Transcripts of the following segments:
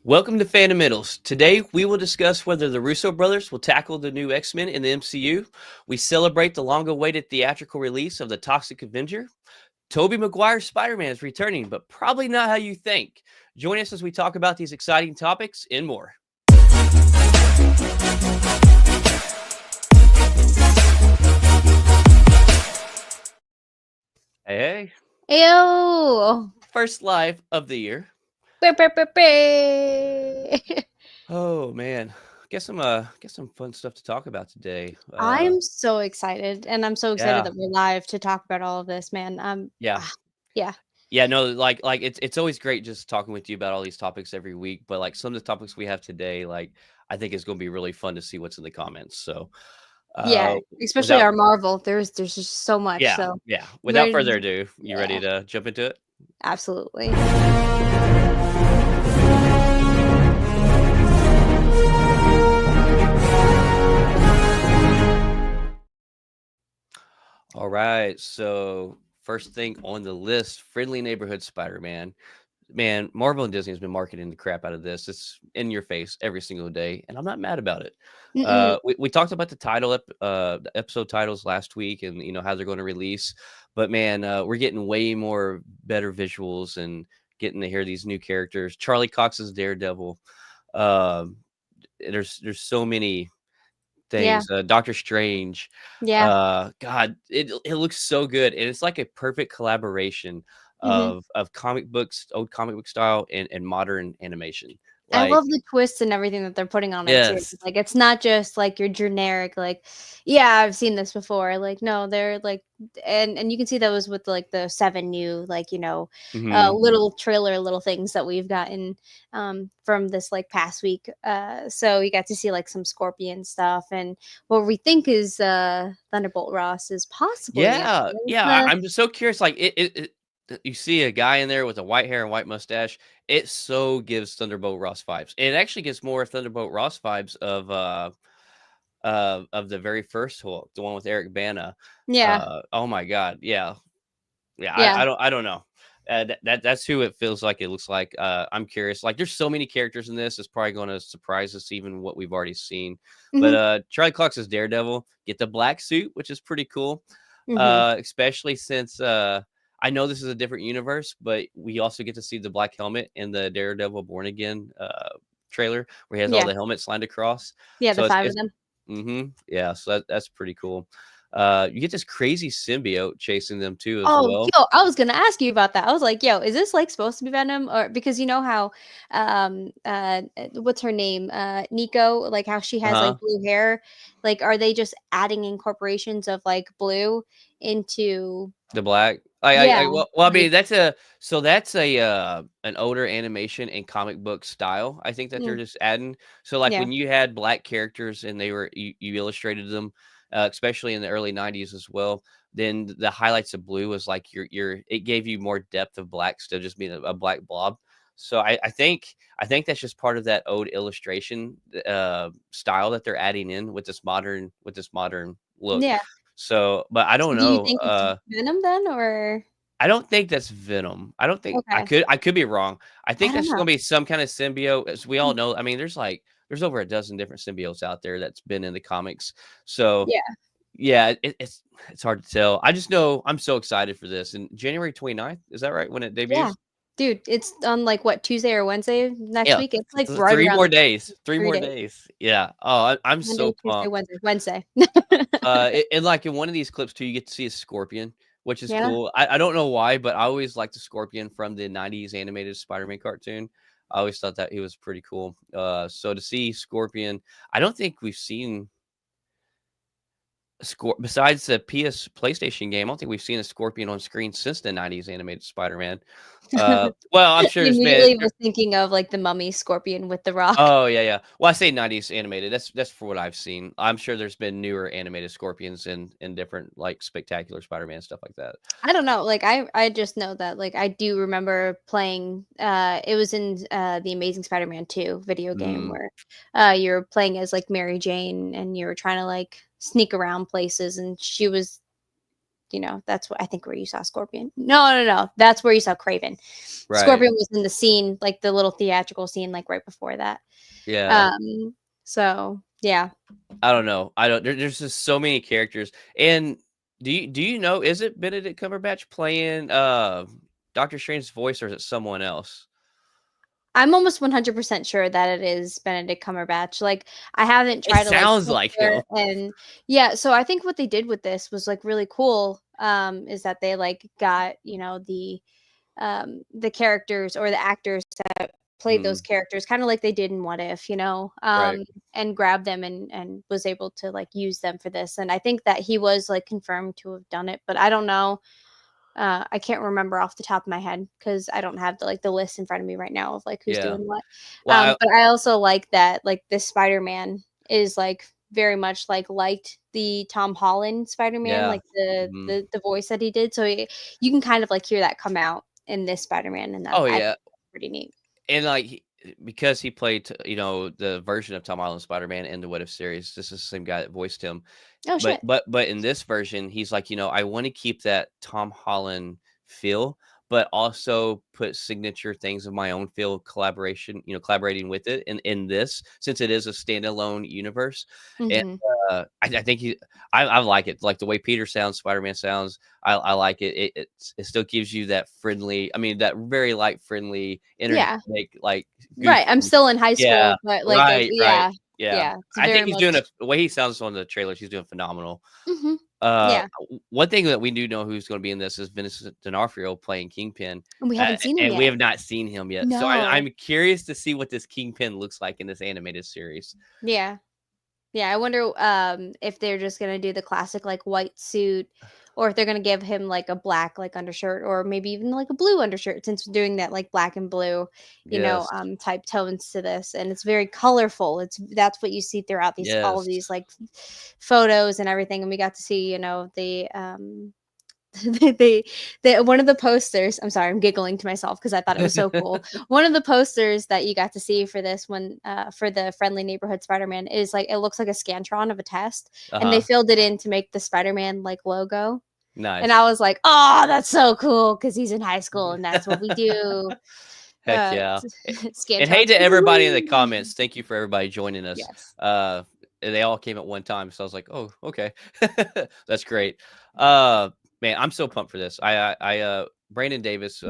Welcome to Fundamentals. Today, we will discuss whether the Russo brothers will tackle the new X-Men in the MCU. We celebrate the long-awaited theatrical release of the Toxic Avenger. Tobey Maguire's Spider-Man is returning, but probably not how you think. Join us as we talk about these exciting topics and more. Hey, Ew. first live of the year. Oh man, guess some fun stuff to talk about today. I'm so excited, and I'm so excited Yeah, that we're live to talk about all of this, man. yeah. Yeah, Yeah, no, like it's always great just talking with you about all these topics every week, but like some of the topics we have today, like I think it's going to be really fun to see what's in the comments. So, yeah. uh Especially without our Marvel. There's just so much. yeah, So yeah, I'm without ready. further ado, you ready Yeah, to jump into it? absolutely. All right. So, first thing on the list, Friendly Neighborhood Spider-Man. Man, Marvel and Disney has been marketing the crap out of this. It's in your face every single day, and I'm not mad about it. Mm-mm. We talked about the episode titles last week, and how they're going to release. But man, we're getting way more better visuals and getting to hear these new characters. Charlie Cox is Daredevil. Um, there's so many Yeah, things. Doctor Strange. yeah. God, it looks so good, and it's like a perfect collaboration hmm of comic books, old comic book style, and modern animation. I Like, love the twists and everything that they're putting on it too. yes, Like it's not just like your generic like, yeah, I've seen this before. Like no, they're like and you can see that was with like the 7 new like, hmm little trailer little things that we've gotten from this like past week. So you got to see like some Scorpion stuff and what we think is Thunderbolt Ross is possibly yeah, yeah. I'm just so curious. Like, you see a guy in there with a white hair and white mustache. It so gives Thunderbolt Ross vibes. It actually gives more Thunderbolt Ross vibes of the very first Hulk, the one with Eric Bana. yeah. Oh my god, yeah. Yeah, Yeah. I don't know. That's who it feels like. It looks like. I'm curious. Like, there's so many characters in this. It's probably going to surprise us, even what we've already seen. But Mhm. Charlie Cox is Daredevil. Get the black suit, which is pretty cool. Mhm. Especially since I know this is a different universe, but we also get to see the black helmet in the Daredevil Born Again trailer, where he has all Yeah. the helmets lined across. Yeah, the So 5 of it's them. yeah. So that's pretty cool. You get this crazy symbiote chasing them too as Oh, well. yo, I was gonna ask you about that. I was like, "Yo, is this, like, supposed to be Venom?" Or because you know how, what's her name? Nico, like, how she has, like, Uh-huh. blue hair? Like, are they just adding incorporations of, like, blue into The black. I yeah, I like mean, that's an older animation and comic book style, I think that they're mm, just adding. So, like, yeah, when you had black characters and you illustrated them, especially in the early '90s as well, then the highlights of blue was like your it gave you more depth of black instead of just being a black blob. So I think that's just part of that old illustration, style that they're adding in with this modern look. yeah. So, but I So don't do you know, think it's Venom then, or I don't think that's Venom. I don't think I okay. could I could be wrong. I I think don't that's gonna know. be some kind of symbiote, as we all Mm, know. I mean, there's over a dozen different symbiotes out there that's been in the comics. So, yeah. yeah, it's hard to tell. I just know I'm so excited for this. And January 29th, is that right, when it Yeah. debuts? Dude, it's on, like, what, Tuesday or Wednesday next Yeah, week? It's, like, th right 3 around more the days, 3 3 more days. days. Yeah. Oh, I'm Monday, so Tuesday, pumped. Wednesday. Wednesday. And like in one of these clips too, you get to see a scorpion, which is Yeah? cool. I don't know why, but I always liked the scorpion from the '90s animated Spider-Man cartoon. I always thought that he was pretty cool. So to see Scorpion, I don't think we've seen besides the PlayStation game. I don't think we've seen a Scorpion on screen since the '90s animated Spider-Man. Well, I'm I sure there's been. immediately was thinking of, like, the Mummy Scorpion with The Rock. Oh, yeah, yeah. Well, I say '90s animated. That's for what I've seen. I'm sure there's been newer animated Scorpions in different, like, Spectacular Spider-Man, stuff like that. I don't know, like, I just know that, like, I do remember playing, it was in, the Amazing Spider-Man 2 video game Mm. where, you were playing as, like, Mary Jane, and you were trying to, like, sneak around places, and she was that's what I think where you saw Scorpion. No, that's where you saw Craven. Right. Scorpion was in the scene, like the little theatrical scene, like right before that. Yeah. So yeah. I don't know. I don't. There's just so many characters. And do you know? Is it Benedict Cumberbatch playing Doctor Strange's voice, or is it someone else? I'm almost 100% sure that it is Benedict Cumberbatch. Like, I haven't It tried to like sounds like picture, him. and yeah, so I think what they did with this was like really cool. Is that they like got the characters or the actors that played those Mm, characters, kind of like they did in What If, right. and grabbed them and was able to like use them for this. And I think that he was like confirmed to have done it, but I don't know. I can't remember off the top of my head because I don't have the list in front of me right now of like who's Yeah. doing what. Well, But I also like that like this Spider-Man is like very much like liked the Tom Holland Spider-Man, yeah. like the Mhm. the the voice that he did. So you can kind of like hear that come out in this Spider-Man, and that Oh I think yeah. that's pretty neat. And like because he played, the version of Tom Holland Spider-Man in the What If series. This is the same guy that voiced him. Oh But shit. but in this version, he's like, I want to keep that Tom Holland feel, but also put signature things of my own feel collaboration, collaborating with it in this, since it is a standalone universe. And Hmm. I think I like it. Like the way Peter sounds, Spider-Man sounds. I like it. It still gives you that friendly, I mean, that very light, friendly, Yeah. energetic, like Right. I'm goofy. still in high Yeah. school, but like Right. yeah, Yeah. yeah. It's I think very he's much. doing the way he sounds on the trailers, he's doing phenomenal. Hmm. Yeah. One thing that we do know who's gonna be in this is Vincent D'Onofrio playing Kingpin, And we haven't seen him and we yet. have not seen him yet. So No. I'm curious to see what this Kingpin looks like in this animated series. Yeah. Yeah, I wonder if they're just gonna do the classic like white suit, or if they're gonna give him like a black like undershirt, or maybe even like a blue undershirt, since we're doing that like black and blue, Yes. type tones to this, and it's very colorful. That's what you see throughout these all of Yes. these like photos and everything, and we got to see the they one of the posters. I'm sorry, I'm giggling to myself because I thought it was so cool. One of the posters that you got to see for this one, for the Friendly Neighborhood Spider-Man, is like it looks like a scantron of a test, and they Uh-huh. filled it in to make the Spider-Man like logo. And I Nice. was like, oh, that's so cool because he's in high school and that's what we do. Heck yeah. And hey Scantrons to for the everybody in the win. comments. Thank you for everybody joining us. Yes. They all came at one time, so I was like, "Oh, okay." That's great. Man, I'm so pumped for this. Brandon Davis,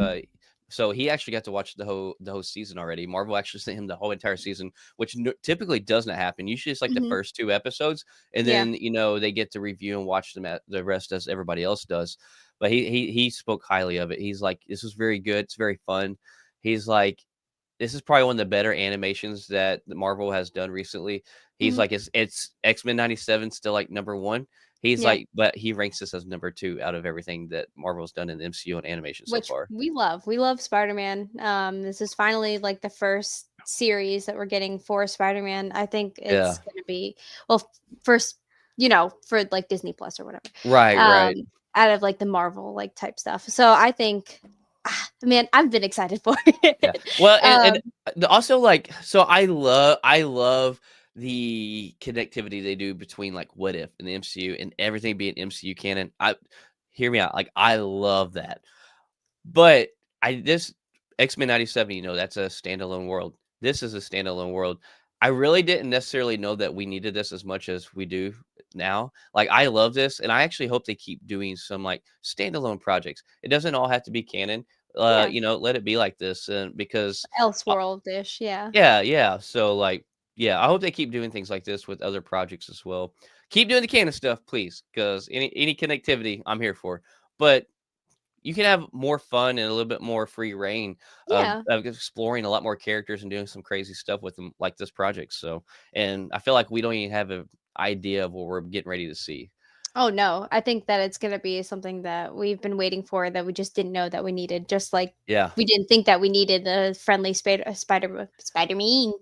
so he actually got to watch the whole season already. Marvel actually sent him the whole entire season, which typically doesn't happen. Usually it's like the Hmm. first two episodes, and Yeah. then they get to review and watch them at the rest as everybody else does. But he spoke highly of it. He's like, "This was very good. It's very fun." He's like, this is probably one of the better animations that Marvel has done recently. He's Hmm. like, it's X-Men 97 still like number one. He's Yeah. like, but he ranks this as number two out of everything that Marvel's done in the MCU and animation so Which far. we love. We love Spider-Man. This is finally like the first series that we're getting for Spider-Man. I think Yeah. it's gonna be first, for like Disney Plus or whatever. Right, Um, right. out of like the Marvel like type stuff. So I think, man, I've been excited for Yeah. it. Well, and Um, also like, so I love the connectivity they do between like What If and the MCU and everything being MCU canon. I Hear me out. Like I love that. But this X-Men 97, that's a standalone world. This is a standalone world. I really didn't necessarily know that we needed this as much as we do now. Like I love this, and I actually hope they keep doing some like standalone projects. It doesn't all have to be canon. yeah, Let it be like this, and because Elseworld dish, yeah. yeah, yeah. So like, yeah, I hope they keep doing things like this with other projects as well. Keep doing the canon stuff, please, because any connectivity I'm here for. But you can have more fun and a little bit more free reign Yeah. of exploring a lot more characters and doing some crazy stuff with them, like this project. So, and I feel like we don't even have an idea of what we're getting ready to see. Oh no, I think that it's gonna be something that we've been waiting for that we just didn't know that we needed. Just like Yeah. we didn't think that we needed a friendly Spider-Man, Spider-Man,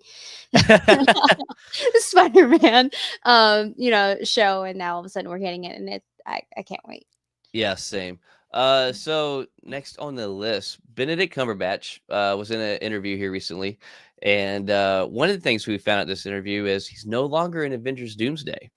show, and now all of a sudden we're getting it, and I can't wait. Yeah, same. So next on the list, Benedict Cumberbatch was in an interview here recently, and one of the things we found at this interview is he's no longer in Avengers Doomsday.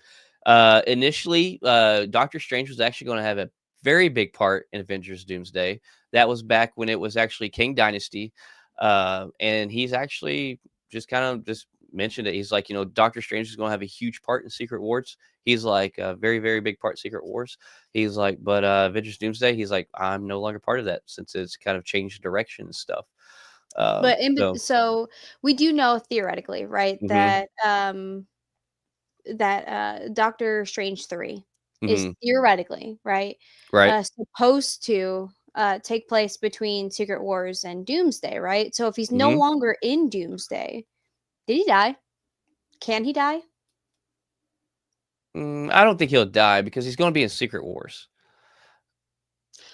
Initially, Doctor Strange was actually going to have a very big part in Avengers Doomsday. That was back when it was actually King Dynasty. And he's actually just kind of just mentioned it. He's like, Doctor Strange is going to have a huge part in Secret Wars. He's like a very, very big part in Secret Wars. He's like, but Avengers Doomsday, he's like, I'm no longer part of that since it's kind of changed direction and stuff. But So, so we do know theoretically, right, hmm that Doctor Strange 3 is hmm theoretically, right, right. supposed to take place between Secret Wars and Doomsday, right? So if he's no hmm longer in Doomsday, did he die? Can he die? I don't think he'll die because he's going to be in Secret Wars.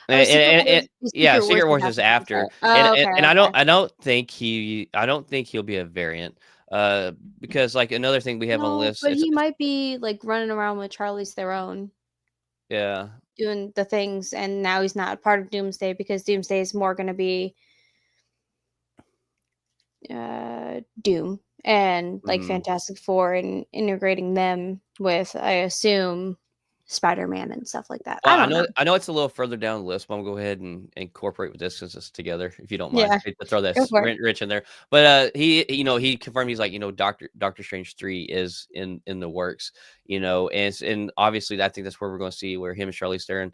Oh, Secret And Wars, yeah, Secret Wars Secret is Wars is after Doomsday. after, and Oh, and, okay, and I don't okay. I don't think he'll be a variant, because like another thing we have on the No, list, but he it's might be like running around with Charlie's Theron, yeah, doing the things, and now he's not a part of Doomsday because Doomsday is more going to be Doom and like mhm. Fantastic Four and integrating them with, I assume, Spider-Man and stuff like that. Well, I don't know. I know it's a little further down the list, but I'm gonna go ahead and incorporate with this since it's together, if you don't mind. Yeah, Hate to throw that go for it. Rich in there, but he confirmed he's like Doctor Strange 3 is in the works, and obviously I think that's where we're going to see where him and Charlize Theron,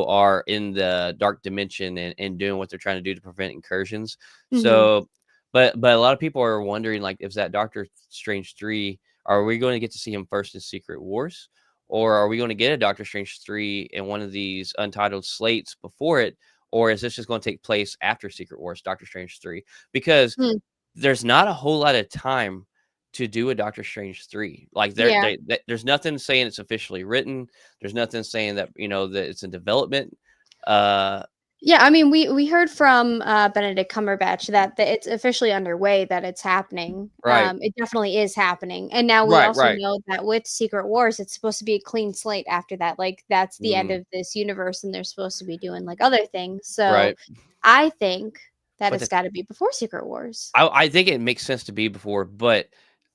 are in the dark dimension and doing what they're trying to do to prevent incursions. Hmm. So, but a lot of people are wondering like, if that Doctor Strange 3, are we going to get to see him first in Secret Wars? Or are we going to get a Doctor Strange 3 in one of these untitled slates before it? Or is this just going to take place after Secret Wars, Doctor Strange 3? Because Hmm. there's not a whole lot of time to do a Doctor Strange 3. Like Yeah. there's nothing saying it's officially written. There's nothing saying that, that it's in development. Uh Yeah, I mean, we heard from Benedict Cumberbatch that it's officially underway, that it's happening. right. It definitely is happening, and now we Right, also right. know that with Secret Wars, it's supposed to be a clean slate after that. Like that's the end Mm, of this universe, and they're supposed to be doing like other things. So, right. I think that But it's got to be before Secret Wars. I think it makes sense to be before, but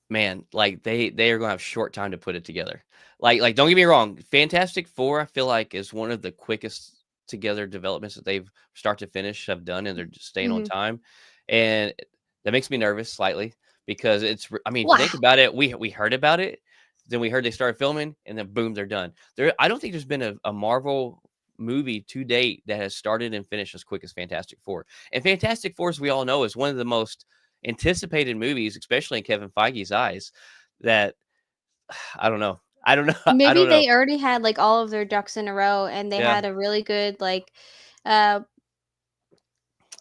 man, like they are gonna have short time to put it together. Like don't get me wrong, Fantastic Four I feel like is one of the quickest together developments that they've start to finish have done, and they're just staying on Hmm. time, and that makes me nervous slightly because I mean, if you think Wow. about it, we heard about it, then we heard they started filming, and then boom, they're done. I don't think there's been a Marvel movie to date that has started and finished as quick as Fantastic Four. And Fantastic Four, as we all know, is one of the most anticipated movies, especially in Kevin Feige's eyes. That I don't know. I don't know. I Maybe don't know. they already had like all of their ducks in a row, and they Yeah. had a really good like uh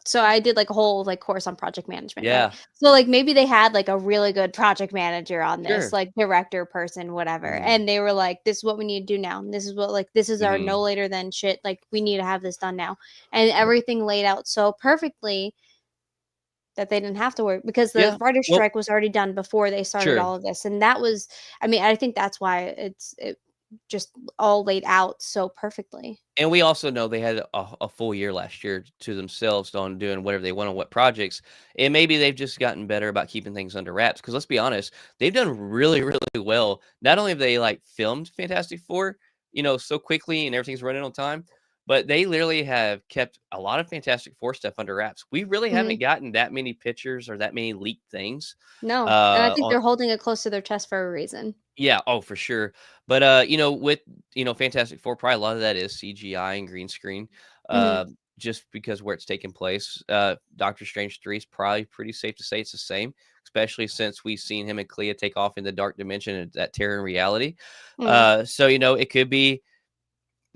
so I did like a whole like course on project management, right? Yeah. So like maybe they had like a really good project manager on this, Sure. like director person, whatever. Mhm. And they were like, this is what we need to do now. And this is what like this is our no Mhm. later than shit. Like we need to have this done now. And everything laid out so perfectly that they didn't have to work because the Yeah. writer's Well, strike was already done before they started sure. all of this. And that was, I mean, I think that's why it just all laid out so perfectly. And we also know they had a full year last year to themselves on doing whatever they want on what projects. And maybe they've just gotten better about keeping things under wraps. Because let's be honest, they've done really, really well. Not only have they like filmed Fantastic Four, so quickly and everything's running on time, but they literally have kept a lot of Fantastic Four stuff under wraps. We really Mhm. haven't gotten that many pictures or that many leaked things. No. And I think On they're holding it close to their chest for a reason. Yeah, oh, for sure. But, with, Fantastic Four, probably a lot of that is CGI and green screen, Mhm. uh, just because where it's taking place. Doctor Strange 3 is probably pretty safe to say it's the same, especially since we've seen him and Clea take off in the dark dimension and that terror in reality. Mhm. So, it could be,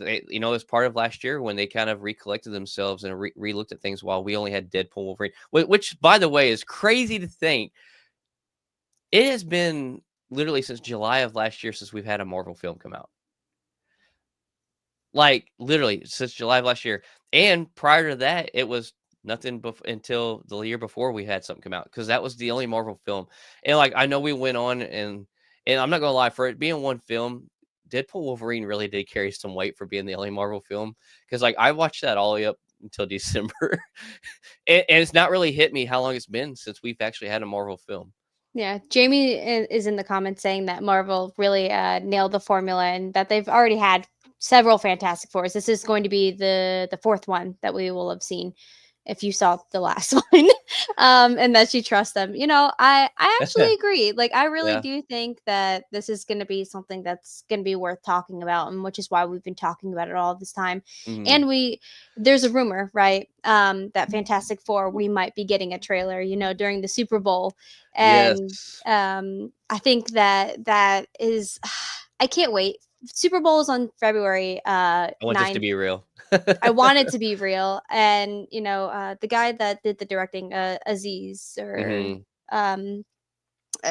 as part of last year when they kind of recollected themselves and re-looked at things while we only had Deadpool Wolverine, which, by the way, is crazy to think. It has been literally since July of last year since we've had a Marvel film come out. Like, literally since July of last year, and prior to that, it was nothing until the year before we had something come out because that was the only Marvel film, and, like, I know we went on and I'm not gonna lie, for it being one film, Deadpool Wolverine really did carry some weight for being the only Marvel film because, like, I watched that all the way up until December, and it's not really hit me how long it's been since we've actually had a Marvel film. Yeah, Jamie is in the comments saying that Marvel really nailed the formula and that they've already had several Fantastic Fours. This is going to be the fourth one that we will have seen if you saw the last one. And that she trusts them. I actually agree. Like, I really Yeah. do think that this is going to be something that's going to be worth talking about, and which is why we've been talking about it all this time. Mhm. And there's a rumor, right? That Fantastic Four, we might be getting a trailer, during the Super Bowl. And Yes. I think that is, I can't wait. Super Bowl is on February I want this to 9th. be real. I want it to be real. And the guy that did the directing, Aziz, or Mhm. um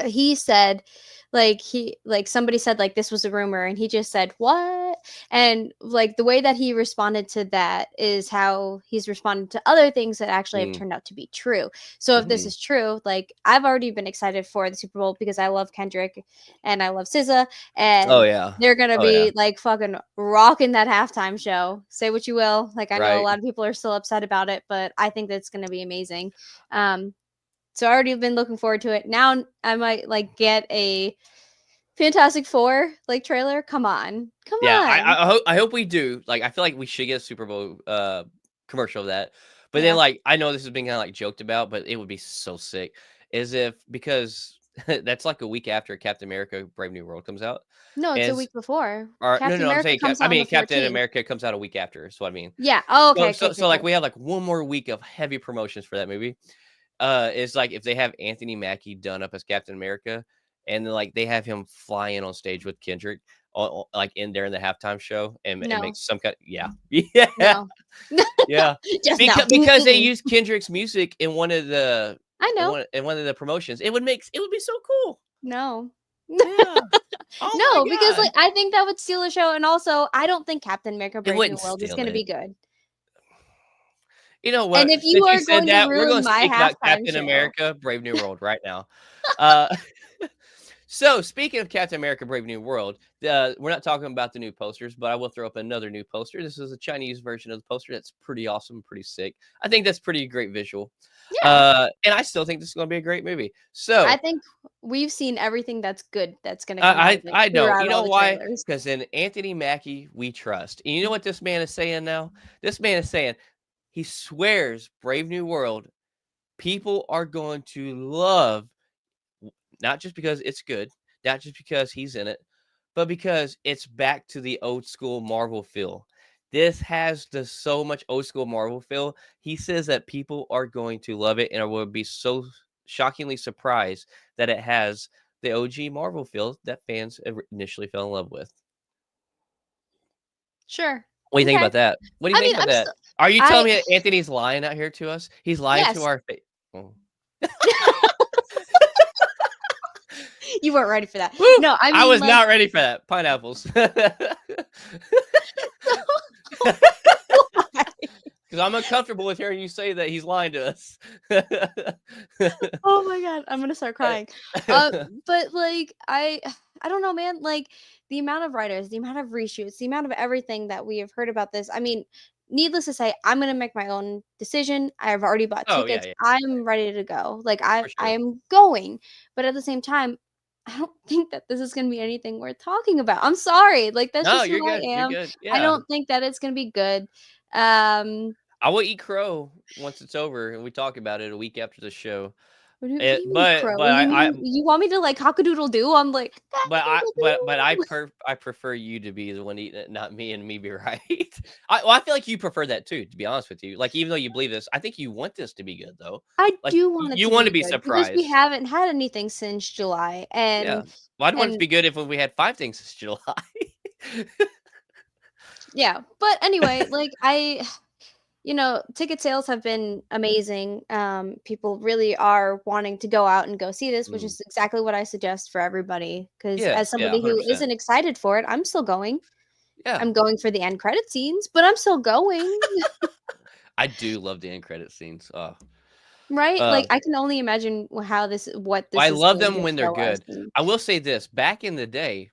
he said, like somebody said, like, this was a rumor, and he just said, what? And like the way that he responded to that is how he's responded to other things that actually have Mm. turned out to be true. So if this Mhm. is true, like, I've already been excited for the Super Bowl because I love Kendrick and I love SZA, Oh, and yeah. they're gonna Oh, yeah. be like fucking rocking that halftime show. Say what you will, like, I know a Right. lot of people are still upset about it, but I think that's gonna be amazing. So I already been looking forward to it. Now I might like get a Fantastic Four like trailer. Come on. Come Yeah, on. I hope we do. Like, I feel like we should get a Super Bowl, commercial of that. But then, Yeah. like, I know this has been kinda, like, joked about, but it would be so sick, is if because that's, like, a week after Captain America: Brave New World comes out, No, it's a is week before. or no, Captain no, I'm America saying comes out on the Captain 14th. America comes out a week after, is what I mean. Yeah. Oh, So okay, okay, so okay, so, like, okay. we have, like, one more week of heavy promotions for that movie. Is, like, if they have Anthony Mackie done up as Captain America, and then, like, they have him fly in on stage with Kendrick, like, in there in the halftime show and No. make some kind yeah. Yeah. No. Yeah. Just no. Because they Mm-mm. use Kendrick's music in one of the I know. in one of the promotions. It would be so cool. No. Yeah. Oh my No, because god. like I think that would steal the show, and also I don't think Captain America: It Brave New wouldn't World is steal going to be it. good. You know And what? if you Since you are said going to that, we're ruin gonna my speak about halftime Captain show, America: Brave New World right now. Uh So, speaking of Captain America: Brave New World, we're not talking about the new posters, but I will throw up another new poster. This is a Chinese version of the poster that's pretty awesome, pretty sick. I think that's pretty great visual. yeah, And I still think this is going to be a great movie. I So, think we've seen everything that's good that's going to come out of it I know. throughout You all know the why? trailers. Because in Anthony Mackie, we trust. And you know what this man is saying now? This man is saying he swears Brave New World people are going to love not just because it's good, not just because he's in it, but because it's back to the old school Marvel feel. This has the so much old school Marvel feel. He says that people are going to love it and will be so shockingly surprised that it has the OG Marvel feel that fans initially fell in love with. Sure. What do you think Okay. about that? What do you I think mean, about that? Are you I telling me that Anthony's lying out here to us? He's lying to yes. our face. Oh. You weren't ready for that. Woo! No, I I mean, was like, not ready for that. Pineapples. why? 'Cause I'm uncomfortable with hearing you say that he's lying to us. Oh my god, I'm gonna start crying. But like, I don't know, man. Like, the amount of writers, the amount of reshoots, the amount of everything that we have heard about this. I mean, needless to say, I'm gonna make my own decision. I've already bought Oh, yeah, tickets. yeah, I'm ready to go. Like, I for I sure. am going. But at the same time, I don't think that this is gonna be anything worth talking about. I'm sorry. Like, that's No, just who you're I good, you're am. good, I yeah. don't think that it's gonna be good. Um, I will eat crow once it's over and we talk about it a week after the show. what do you mean But crow? You I mean you want me to like cockadoodle doo? I'm like but cockadoodle doo. I prefer you to be the one eating it, not me and me be right. I feel like you prefer that too, to be honest with you. Like, even though you believe this, I think you want this to be good, though. I Like, do want it you to want to be be good because we surprised. haven't had anything since July, Yeah. and Well, I'd want it to and be good if we had 5 things this July. yeah. But anyway, like, ticket sales have been amazing. People really are wanting to go out and go see this, which Mm. is exactly what I suggest for everybody. Because as Yes, yeah, somebody who 100%. isn't excited for it, I'm still going. Yeah. I'm going for the end credit scenes, but I'm still going. I do love the end credit scenes. Oh, Right? uh, Like, I can only imagine what I this is love going them to when they're show us. good. And I will say this, back in the day,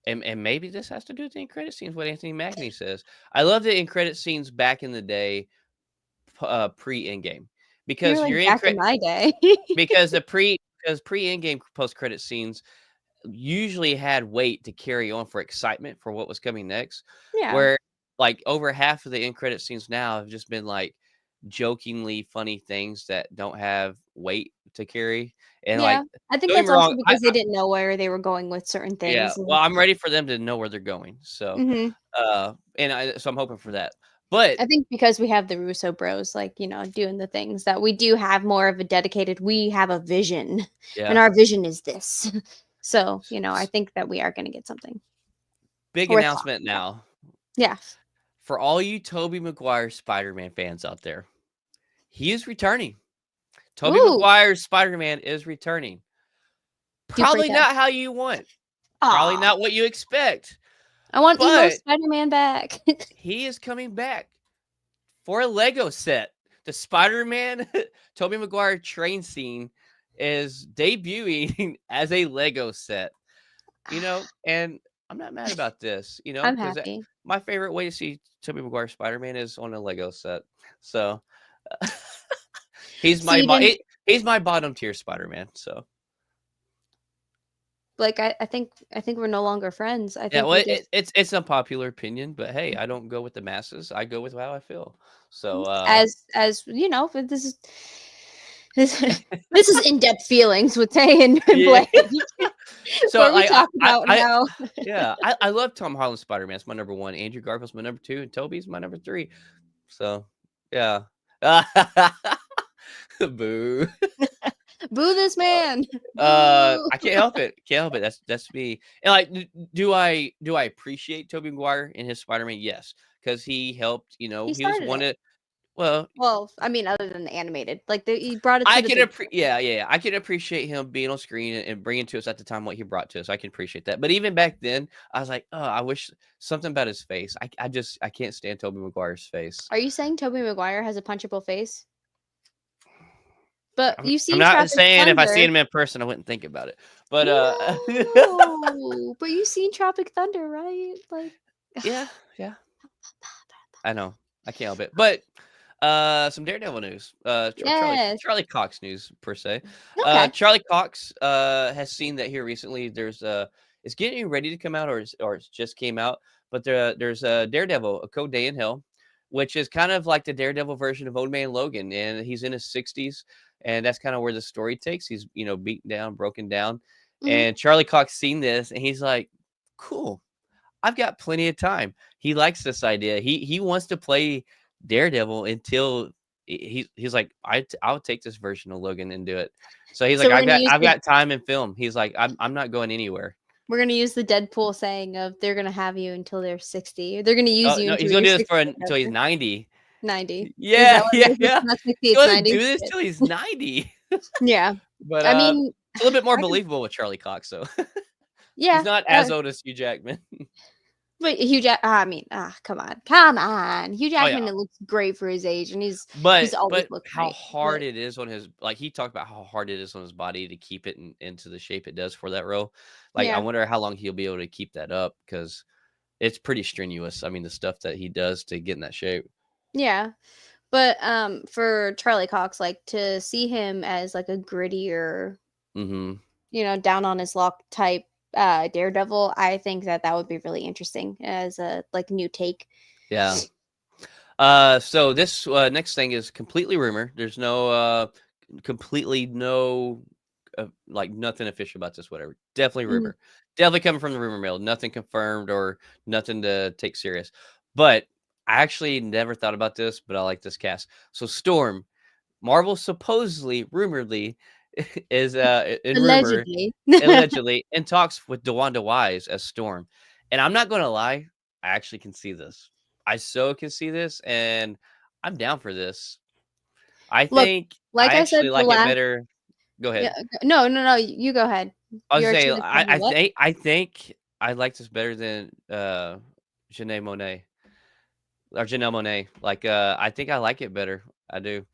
and maybe this has to do with the end credit scenes, what Anthony Mackie says. I love the end credit scenes back in the day, pre-Endgame, you're because like your end back in credit my day. because the pre because pre-Endgame post-credit scenes, usually had weight to carry on for excitement for what was coming next. Yeah. Where like over half of the end credit scenes now have just been like jokingly funny things that don't have weight to carry. And Yeah. like, I think don't get that's me also wrong, because they didn't know where they were going with certain yeah, things. well, I'm ready for them to know where they're going. So, Mhm. so I'm hoping for that. But I think because we have the Russo bros, like, doing the things that we do have more of a dedicated, we have a vision, and yeah, our vision is this. So, I s- think that we are going to get something big worth announcement talking about. now Yeah. for all you Tobey Maguire Spider-Man fans out there. He is returning. Tobey Ooh, Maguire's Spider-Man is returning. do Probably break out. not how you want. Probably Aw, not what you expect. I want emo But Spider-Man back. he is coming back for a Lego set. The Spider-Man Tobey Maguire train scene is debuting as a Lego set. And I'm not mad about this, I'm because happy. my favorite way to see Tobey Maguire Spider-Man is on a Lego set. So he's So my you didn't he's my bottom tier Spider-Man. So like I think we're no longer friends. I yeah, think well, we just it's a popular opinion, but hey, I don't go with the masses. I go with how I feel. So but this, this is in-depth feelings with Tay and yeah. Blake. So Where we like talk about I how yeah, I love Tom Holland Spider Man. It's my number one. Andrew Garfield's my number two, and Toby's my number three. So yeah. Boo. boo this man. Boo. I can't help it. Can't help it. That's me. And like, do I appreciate Tobey Maguire and his Spider Man? Yes, because he helped. He He was started one it. of well, Well, I mean, other than the animated, like he brought it to I the can big yeah, yeah, yeah. I can appreciate him being on screen and bringing to us at the time what he brought to us. I can appreciate that. But even back then, I was like, oh, I wish something about his face. I can't stand Tobey Maguire's face. Are you saying Tobey Maguire has a punchable face? But I'm, you've I'm seen not Tropic saying if I seen Thunder. him in person, I wouldn't think about it. But No, but you've seen Tropic Thunder, right? Like, yeah, yeah, I know. I can't help it. But some Daredevil news. yes. Charlie Cox news per se. Okay. Charlie Cox has seen that here recently. It's getting ready to come out, or it's just came out. But there's a Daredevil, A Cold Day in Hell, which is kind of like the Daredevil version of Old Man Logan, and he's in his 60s, and that's kind of where the story takes. He's beaten down, broken down, Mhm. and Charlie Cox seen this, and he's like, "Cool, I've got plenty of time." He likes this idea. He wants to play Daredevil until he's like, I'll take this version of Logan and do it. So he's So like, we're gonna use I've the got time and film. He's like, I'm not going anywhere. we're gonna use the Deadpool saying of they're gonna have you until they're 60. They're gonna use Oh you no, until he's gonna you're do this 60 for or until he's whatever. 90. 90. Is Yeah, that what yeah, it is? It's yeah. not 60, He's it's gonna 90? do this Shit. till he's 90. Yeah. But I mean, it's a little bit more I can believable with Charlie Cox, so he's yeah, not as old as Hugh Jackman. but I mean, come on. Come on. Hugh Oh Jackman yeah. it looks great for his age, and he's always But looked how great, hard but it is on his like he talked about how hard it is on his body to keep it into the shape it does for that role. Like I yeah. wonder how long he'll be able to keep that up because it's pretty strenuous. I mean, the stuff that he does to get in that shape. Yeah. But, for Charlie Cox, like, to see him as, like, a grittier, Hmm. down on his luck type, Daredevil, I think that that would be really interesting as a, like, new take. Yeah. So this next thing is completely rumor. There's no completely no like nothing official about this. Whatever. Definitely Mhm. rumor. Definitely coming from the rumor mill. Nothing confirmed or nothing to take serious. But I actually never thought about this, but I like this cast. So Storm, Marvel supposedly, rumoredly, is in rumor Allegedly. allegedly in talks with DeWanda Wise as Storm. And I'm not gonna lie, I actually can see this. I so can see this, and I'm down for this. I Look, think like I I said actually the like it last better. Go yeah, ahead. no, no, no, you go ahead. I was You're say actually gonna tell me what? I think I like this better than Janae Monet or Janelle Monet. Like I think I like it better. I do.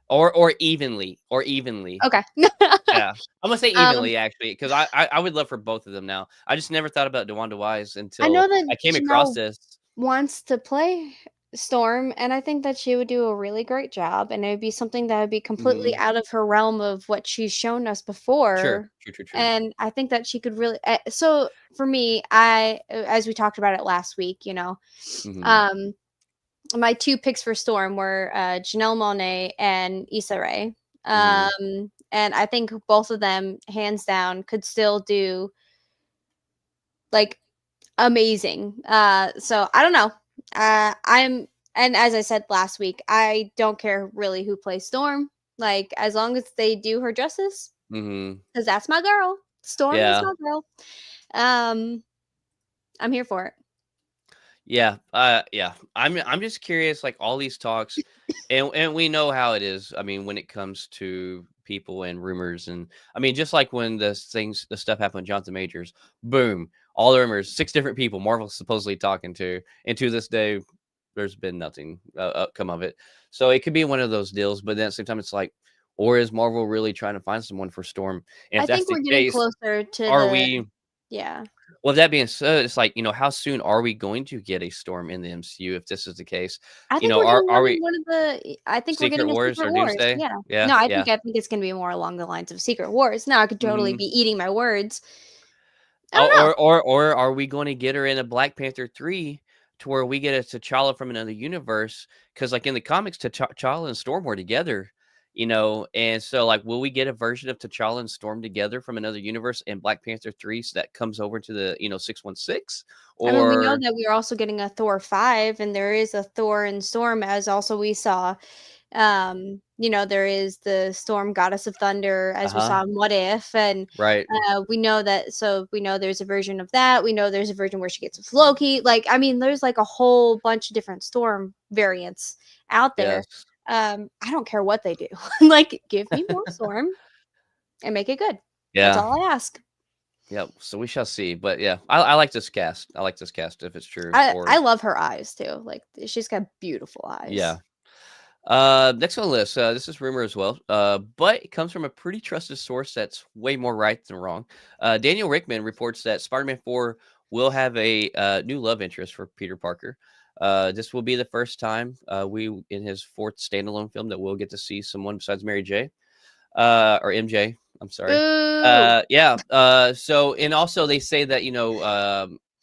Or evenly. Or evenly. Okay. Yeah. I'm gonna say Um, evenly actually, because I would love for both of them now. I just never thought about DeWanda Wise I know until that I came across Janelle this. wants to play. Storm, and I think that she would do a really great job, and it would be something that would be completely Mhm. out of her realm of what she's shown us Sure. before. True, true, true. And I think that she could really. So for me, as we talked about it last week, Mhm. um, my two picks for Storm were Janelle Monáe and Issa Rae. Mhm. And I think both of them, hands down, could still do like amazing. So I don't know. I'm and as I said last week, I don't care really who plays Storm. Like as long as they do her justice, Mhm. because that's my girl. Storm is Yeah. my girl. Um, I'm here for it. Yeah. Yeah. I'm just curious, like all these talks, and we know how it is. I mean, when it comes to people and rumors, and I mean, just like when the stuff happened with Jonathan Majors, boom, all the rumors, 6 different people Marvel's supposedly talking to, and to this day, there's been nothing come of it. So it could be one of those deals, but then at the same time, it's like, or is Marvel really trying to find someone for Storm? And if I that's think the we're getting case, closer to are the we? yeah. Well, that being said, it's like, how soon are we going to get a Storm in the MCU if this is the case? I think we're Are getting are one of we one of the I think we're Secret getting a Wars Secret or Wars. Doomsday? Yeah. Yeah, No, I yeah. think it's gonna be more along the lines of Secret Wars. Now I could totally Mhm. be eating my words. I don't know. Or are we gonna get her in a Black Panther 3 to where we get a T'Challa from another universe? Because like, in the comics, T'Challa and Storm were together, and so, like, will we get a version of T'Challa and Storm together from another universe in Black Panther 3 so that comes over to the, 616? I mean, we know Or that we're also getting a Thor 5, and there is a Thor and Storm, as also we saw. There is the Storm Goddess of Thunder, as we Uh-huh, saw in What If, and right. we know that. So we know there's a version of that. We know there's a version where she gets with Loki. Like, I mean, there's like a whole bunch of different Storm variants out there. Yes. I don't care what they do. Like, give me more Storm and make it good. That's Yeah. all I ask. Yep, so we shall see, but yeah, I like this cast. I like this cast if it's true I or love her eyes too. Like, she's got beautiful yeah. eyes. Next on the list, this is rumor as well, but it comes from a pretty trusted source that's way more right than wrong. Daniel Rickman reports that Spider-Man 4 will have a new love interest for Peter Parker. This will be the first time in his fourth standalone film that we'll get to see someone besides Mary J. Or MJ. I'm sorry. Boo! Yeah. So, and also they say that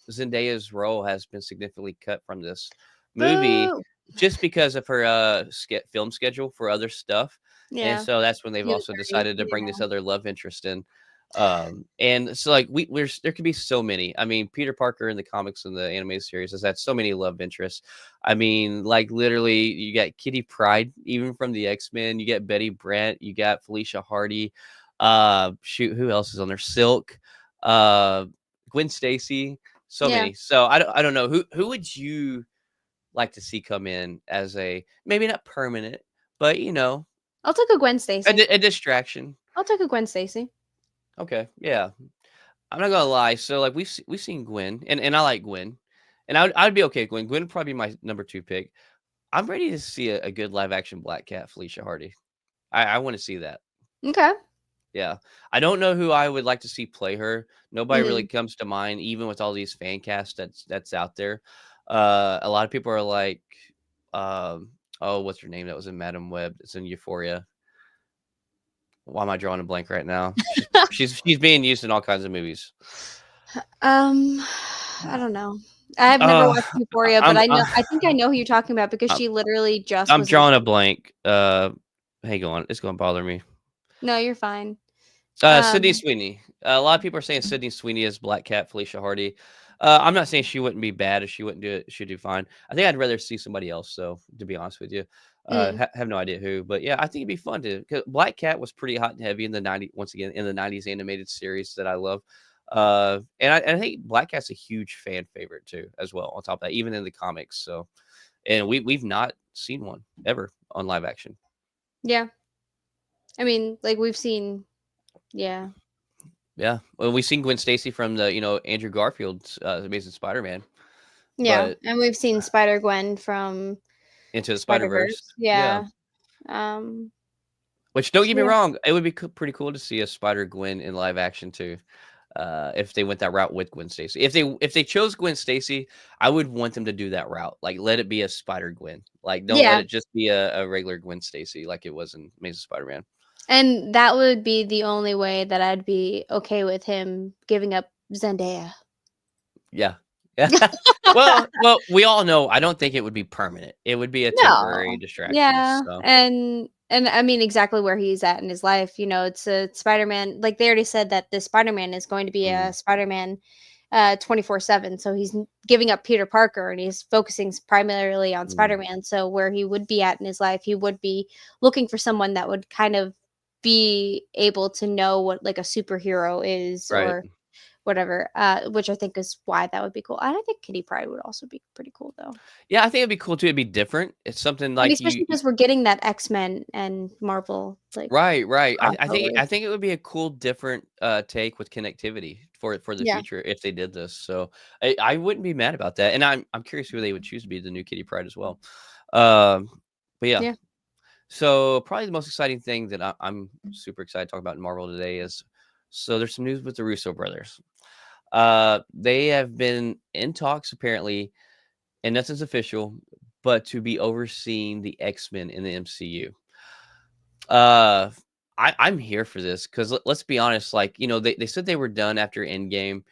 Zendaya's role has been significantly cut from this movie Boo! just because of her film schedule for other stuff, and Yeah. so that's when they've also Puberty, decided to bring yeah. this other love interest in. And so like there could be so many. I mean, Peter Parker in the comics and the animated series has had so many love interests. I mean, like literally, you got Kitty Pryde, even from the X-Men. You get Betty Brant. You got Felicia Hardy. Shoot, who else is on there? Silk, uh, Gwen Stacy. So Yeah. many. So I don't know who would you like to see come in as a maybe not permanent, but I'll take a Gwen Stacy. a distraction. I'll take a Gwen Stacy. Okay, yeah. I'm not gonna lie. So like we've seen Gwen, and I like Gwen, and I'd be okay with Gwen. Gwen would probably be my number 2 pick. I'm ready to see a good live action Black Cat, Felicia Hardy. I want to see that. Okay. Yeah, I don't know who I would like to see play her. Nobody really Mhm. comes to mind, even with all these fan casts that's out there. A lot of people are like, oh, what's her name? That was in Madam Web. It's in Euphoria. Why am I drawing a blank right now? She's being used in all kinds of movies. Um, I don't know. I have never Uh, watched Euphoria, but I'm I think I know who you're talking about because I'm she literally just I'm was in. drawing a blank. Hang on, it's gonna bother me. No, you're fine. Sydney Um, Sweeney. A lot of people are saying Sydney Sweeney is Black Cat, Felicia Hardy. I'm not saying she wouldn't be bad if she wouldn't do it. She'd do fine. I think I'd rather see somebody else. So to be honest with you, mm, have no idea who, but yeah, I think it'd be fun to. Cause Black Cat was pretty hot and heavy in the '90s. Once again, in the '90s animated series that I love. And I think Black Cat's a huge fan favorite too, as well. On top of that, even in the comics. So, and we've not seen one ever on live action. yeah. I mean, like we've seen. Yeah. Yeah, well, we've seen Gwen Stacy from the Andrew Garfield's Amazing Spider-Man, Yeah, but and we've seen Spider Gwen from Into the Spider Verse. Spider-Verse. Yeah, Yeah. Um, which don't so get me yeah. wrong, it would be pretty cool to see a Spider Gwen in live action too. if they went that route with Gwen Stacy. If they chose Gwen Stacy, I would want them to do that route. Like, let it be a Spider Gwen. Like, don't let Yeah. it just be a regular Gwen Stacy like it was in Amazing Spider-Man. And that would be the only way that I'd be okay with him giving up Zendaya. Yeah. Well, we all know I don't think it would be permanent. It would be a temporary No. distraction. Yeah, So, and I mean exactly where he's at in his life. It's a Spider-Man. Like they already said that the Spider-Man is going to be mm, a Spider-Man 24/7. So he's giving up Peter Parker and he's focusing primarily on mm, Spider-Man. So where he would be at in his life, he would be looking for someone that would kind of be able to know what like a superhero is right. or whatever, which I think is why that would be cool. And I think Kitty Pryde would also be pretty cool though. Yeah, I think it'd be cool too. It'd be different. It's something And like especially because we're getting that X-Men and Marvel, like, right, right. crossover. I think it would be a cool, different take with connectivity for the Yeah, future if they did this. So I wouldn't be mad about that. And I'm curious who they would choose to be the new Kitty Pride as well. Um, but yeah, yeah. so probably the most exciting thing that I'm super excited to talk about in Marvel today is so there's some news with the Russo brothers. They have been in talks apparently, and nothing's official, but to be overseeing the X-Men in the MCU. Uh, I'm here for this because let's be honest, like, they said they were done after Endgame.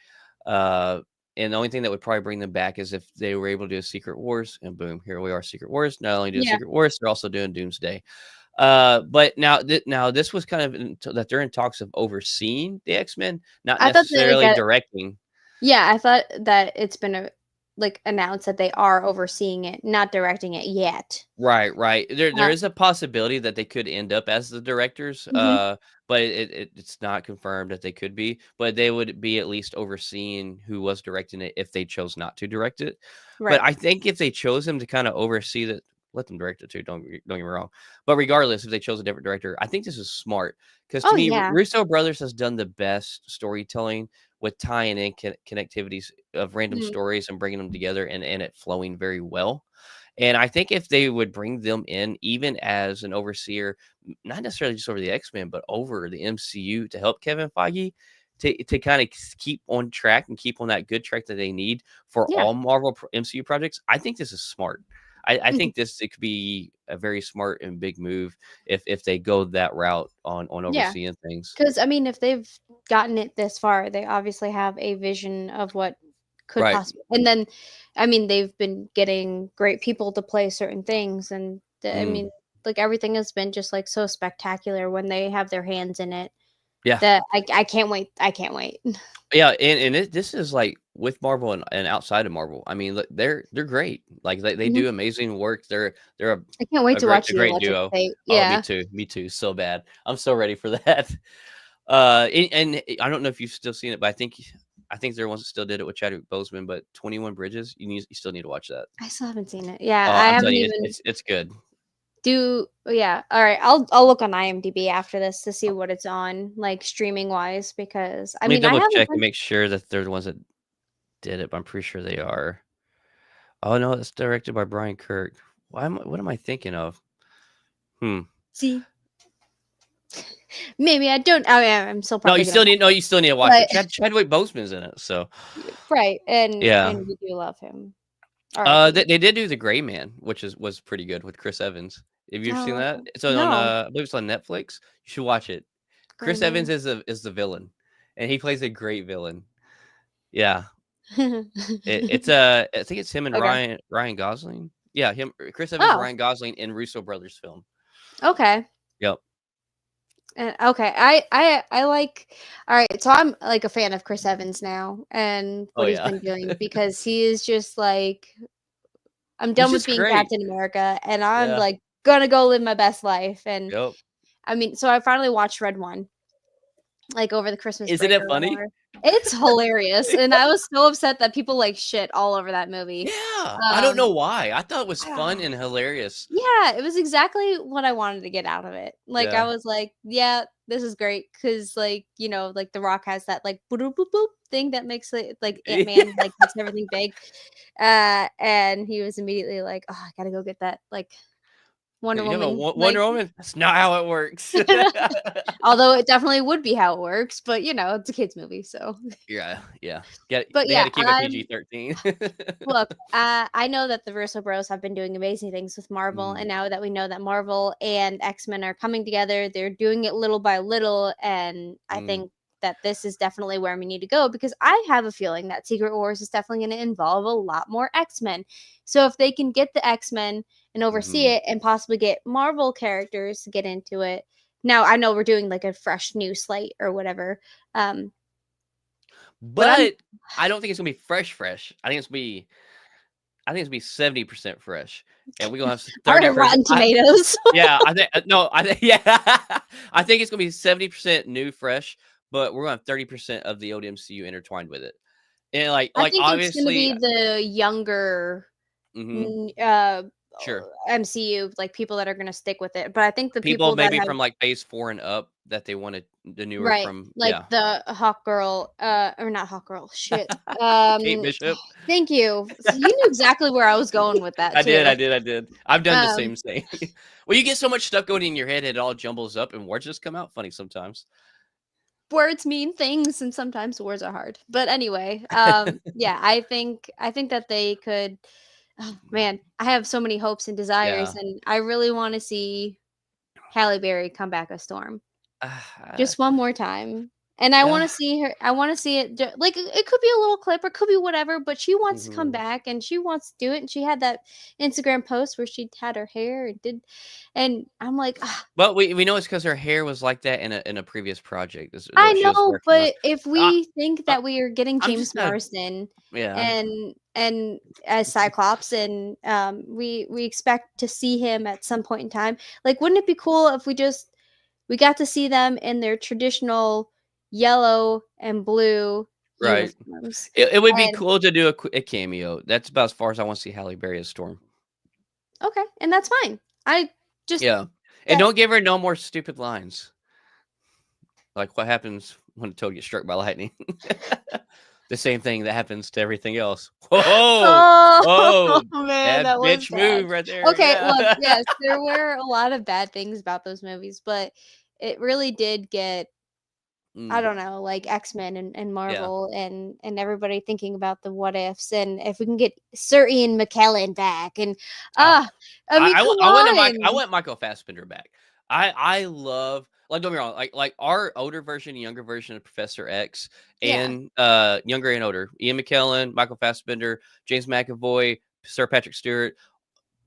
Uh, and the only thing that would probably bring them back is if they were able to do a Secret Wars, and boom, here we are, Secret Wars. Not only doing Yeah. Secret Wars, they're also doing Doomsday. But now this was kind of that they're in talks of overseeing the X-Men, not I thought that, necessarily directing. yeah, I thought that it's been, like, announced that they are overseeing it, not directing it yet. Right, right. There Uh is a possibility that they could end up as the directors, Mhm. but it's not confirmed that they could be, but they would be at least overseeing who was directing it if they chose not to direct it. But Right. I think if they chose him to kind of oversee that, let them direct it too. Don't get me wrong. But regardless, if they chose a different director, I think this is smart because to Oh, me, yeah. Russo brothers has done the best storytelling with tying in connectivities of random Mhm. stories and bringing them together and it flowing very well. And I think if they would bring them in, even as an overseer, not necessarily just over the X-Men, but over the MCU to help Kevin Feige to kind of keep on track and keep on that good track that they need for Yeah. all Marvel MCU projects, I think this is smart. I Mhm. think it could be a very smart and big move if they go that route on Yeah. overseeing things. 'Cause, I mean, if they've gotten it this far, they obviously have a vision of what could Right. possibly and then, I mean, they've been getting great people to play certain things, and I Mm. mean, like, everything has been just, like, so spectacular when they have their hands in it Yeah. that I can't wait. I can't wait. Yeah, and this is like with Marvel and outside of Marvel. I mean, look, they're great. Like they Mhm. do amazing work. They're I can't wait to watch a the great Electric duo. State. Oh, Yeah. me too, so bad. I'm so ready for that. And I don't know if you've still seen it, but I think there ones that still did it with Chadwick Boseman. But 21 Bridges, you still need to watch that. I still haven't seen it. Yeah, Oh, I I'm haven't telling you, even it's good. yeah, alright, I'll look on IMDb after this to see what it's on, like, streaming wise because, I Let me mean, I double haven't check and been make sure that they're the ones that did it. But I'm pretty sure they are. Oh no, it's directed by Brian Kirk. What am I thinking of? Hmm. see, maybe I don't oh, yeah, I'm still probably gonna watch No, it, you still need to watch but it. Chadwick Boseman's in it, so right, yeah. and we do love him. RIP. They did do The Gray Man, which was pretty good with Chris Evans. Have you ever seen Oh, that? okay. It's on, No, I believe it's on Netflix. You should watch it. Gray Chris Evans Man. is the villain, and he plays a great villain. Yeah, it's, I think it's him and Okay. Ryan Gosling. Yeah, him Chris Evans, Oh, Ryan Gosling in Russo brothers film. okay. Yep. Okay, I like alright, so I'm, like, a fan of Chris Evans now and Oh, what he's yeah. been doing because he is just, like I'm He's done with just being great. Captain America, and I'm, Yeah. like, gonna go live my best life, and, Yep. I mean so I finally watched Red One, like, over the Christmas Isn't break it or funny? whatever. It's hilarious, and I was so upset that people, like, shit all over that movie. Yeah, I don't know Um, why. I thought it was fun ah, and hilarious. yeah, it was exactly what I wanted to get out of it. Like, I Yeah. was like, "Yeah, this is great," because like, like, The Rock has that, like, boop boop boop thing that makes it like, Ant-Man, like, makes everything big, and he was immediately like, "Oh, I gotta go get that, like, Wonder You have a Woman, like, Wonder Woman? That's not how it works. although it definitely would be how it works, but it's a kids movie, so. Yeah, yeah. But They had yeah, to keep it PG-13. look, I know that the Russo Bros have been doing amazing things with Marvel, Mm, and now that we know that Marvel and X-Men are coming together, they're doing it little by little, and I mm, think that this is definitely where we need to go because I have a feeling that Secret Wars is definitely going to involve a lot more X-Men. So if they can get the X-Men and oversee mhm. it and possibly get Marvel characters to get into it. Now, I know we're doing like a fresh new slate or whatever. Um, but I'm But I don't think it's gonna be fresh. I think it's gonna be 70% fresh, and we're gonna have all right, 30%. Rotten Tomatoes. Yeah, I think no, I think yeah, I think it's gonna be 70% new, fresh, but we're gonna have 30% of the old MCU intertwined with it, and I like think it's gonna obviously, be the younger, hmm n sure, MCU, like, people that are gonna stick with it, but I think the people people that maybe have from like Phase 4 and up that they wanted the newer right, from, like, yeah, the Hawk Girl, or not Hawk Girl, shit, Kate Bishop. thank you. So you knew exactly where I was going with that too. I did. I've done the Um, same thing. Well, you get so much stuff going in your head, it all jumbles up, and words just come out funny sometimes. Words mean things, and sometimes words are hard, but anyway, yeah, I think that they could. Oh, man, I have so many hopes and desires, Yeah. and I really wanna see Halle Berry come back as Storm. Uh, Just one more time. And I yeah. wanna see her I wanna see it like, it could be a little clip or it could be whatever, but she wants to come Mhm. back, and she wants to do it, and she had that Instagram post where she had her hair and did and I'm like, "Ah." Well, we know it's because her hair was like that in a previous project, is I what she was know, working on. but if Uh, we think uh, that we are getting I'm just James not, Marsden yeah. and as Cyclops and, we expect to see him at some point in time, like, wouldn't it be cool if we got to see them in their traditional yellow and blue Right. uniforms. It would be And cool to do a cameo. That's about as far as I wanna see Halle Berry as Storm. okay, and that's fine. I just Yeah. And that don't give her no more stupid lines, like what happens when a toad gets struck by lightning. The same thing that happens to everything else. Whoa! oh Oh, man, bad that was bitch bad. move right there, Okay, look, yeah. yes, there were a lot of bad things about those movies, but it really did get I Mm, don't know, like X-Men and yeah. Marvel and everybody thinking about the what ifs and if we can get Sir Ian McKellen back and Oh, ah, I mean, come I on. want Michael Fassbender back. I love, like, don't get me wrong, like our older version, younger version of Professor X, Yeah. and younger and older, Ian McKellen, Michael Fassbender, James McAvoy, Sir Patrick Stewart,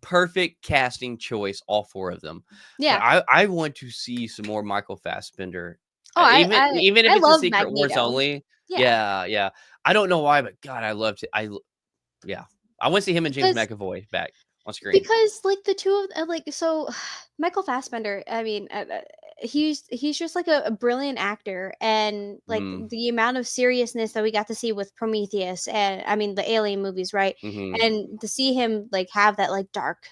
perfect casting choice, all four of them. But Yeah. I want to see some more Michael Fassbender, Oh, even if I it's a love Secret Wars Magneto. only. Yeah, Yeah, yeah. I don't know why, but God, I loved it. Yeah, I want to see him and James because McAvoy back on screen. because like the two of like so Michael Fassbender, I mean, he's just like a brilliant actor and like Mm, the amount of seriousness that we got to see with Prometheus and I mean the Alien movies, right? mhm, And to see him like have that like dark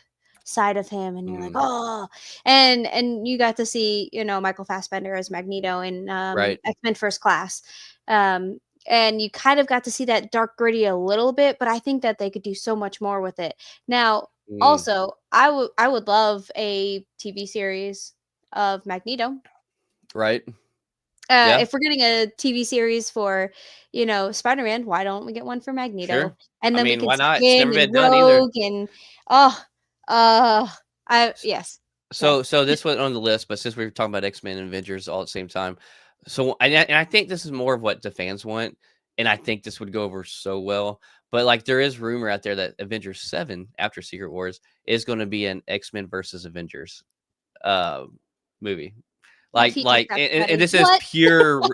side of him and you're like, mhm. "Oh." And you got to see, Michael Fassbender as Magneto in Right. X-Men First Class. Um and you kind of got to see that dark gritty a little bit, but I think that they could do so much more with it. Now, Mm, also, I would love a TV series of Magneto. right. Yeah, If we're getting a TV series for, Spider-Man, why don't we get one for Magneto? sure. And I then we mean, can why see not? It's him never and been done either. Rogue and oh, uh, I S yes, yes, so this was on the list, but since we were talking about X-Men and Avengers all at the same time, so and I think this is more of what the fans want, and I think this would go over so well. But like, there is rumor out there that Avengers 7 after Secret Wars is going to be an X-Men versus Avengers uh, movie. if he just got And Betty. What?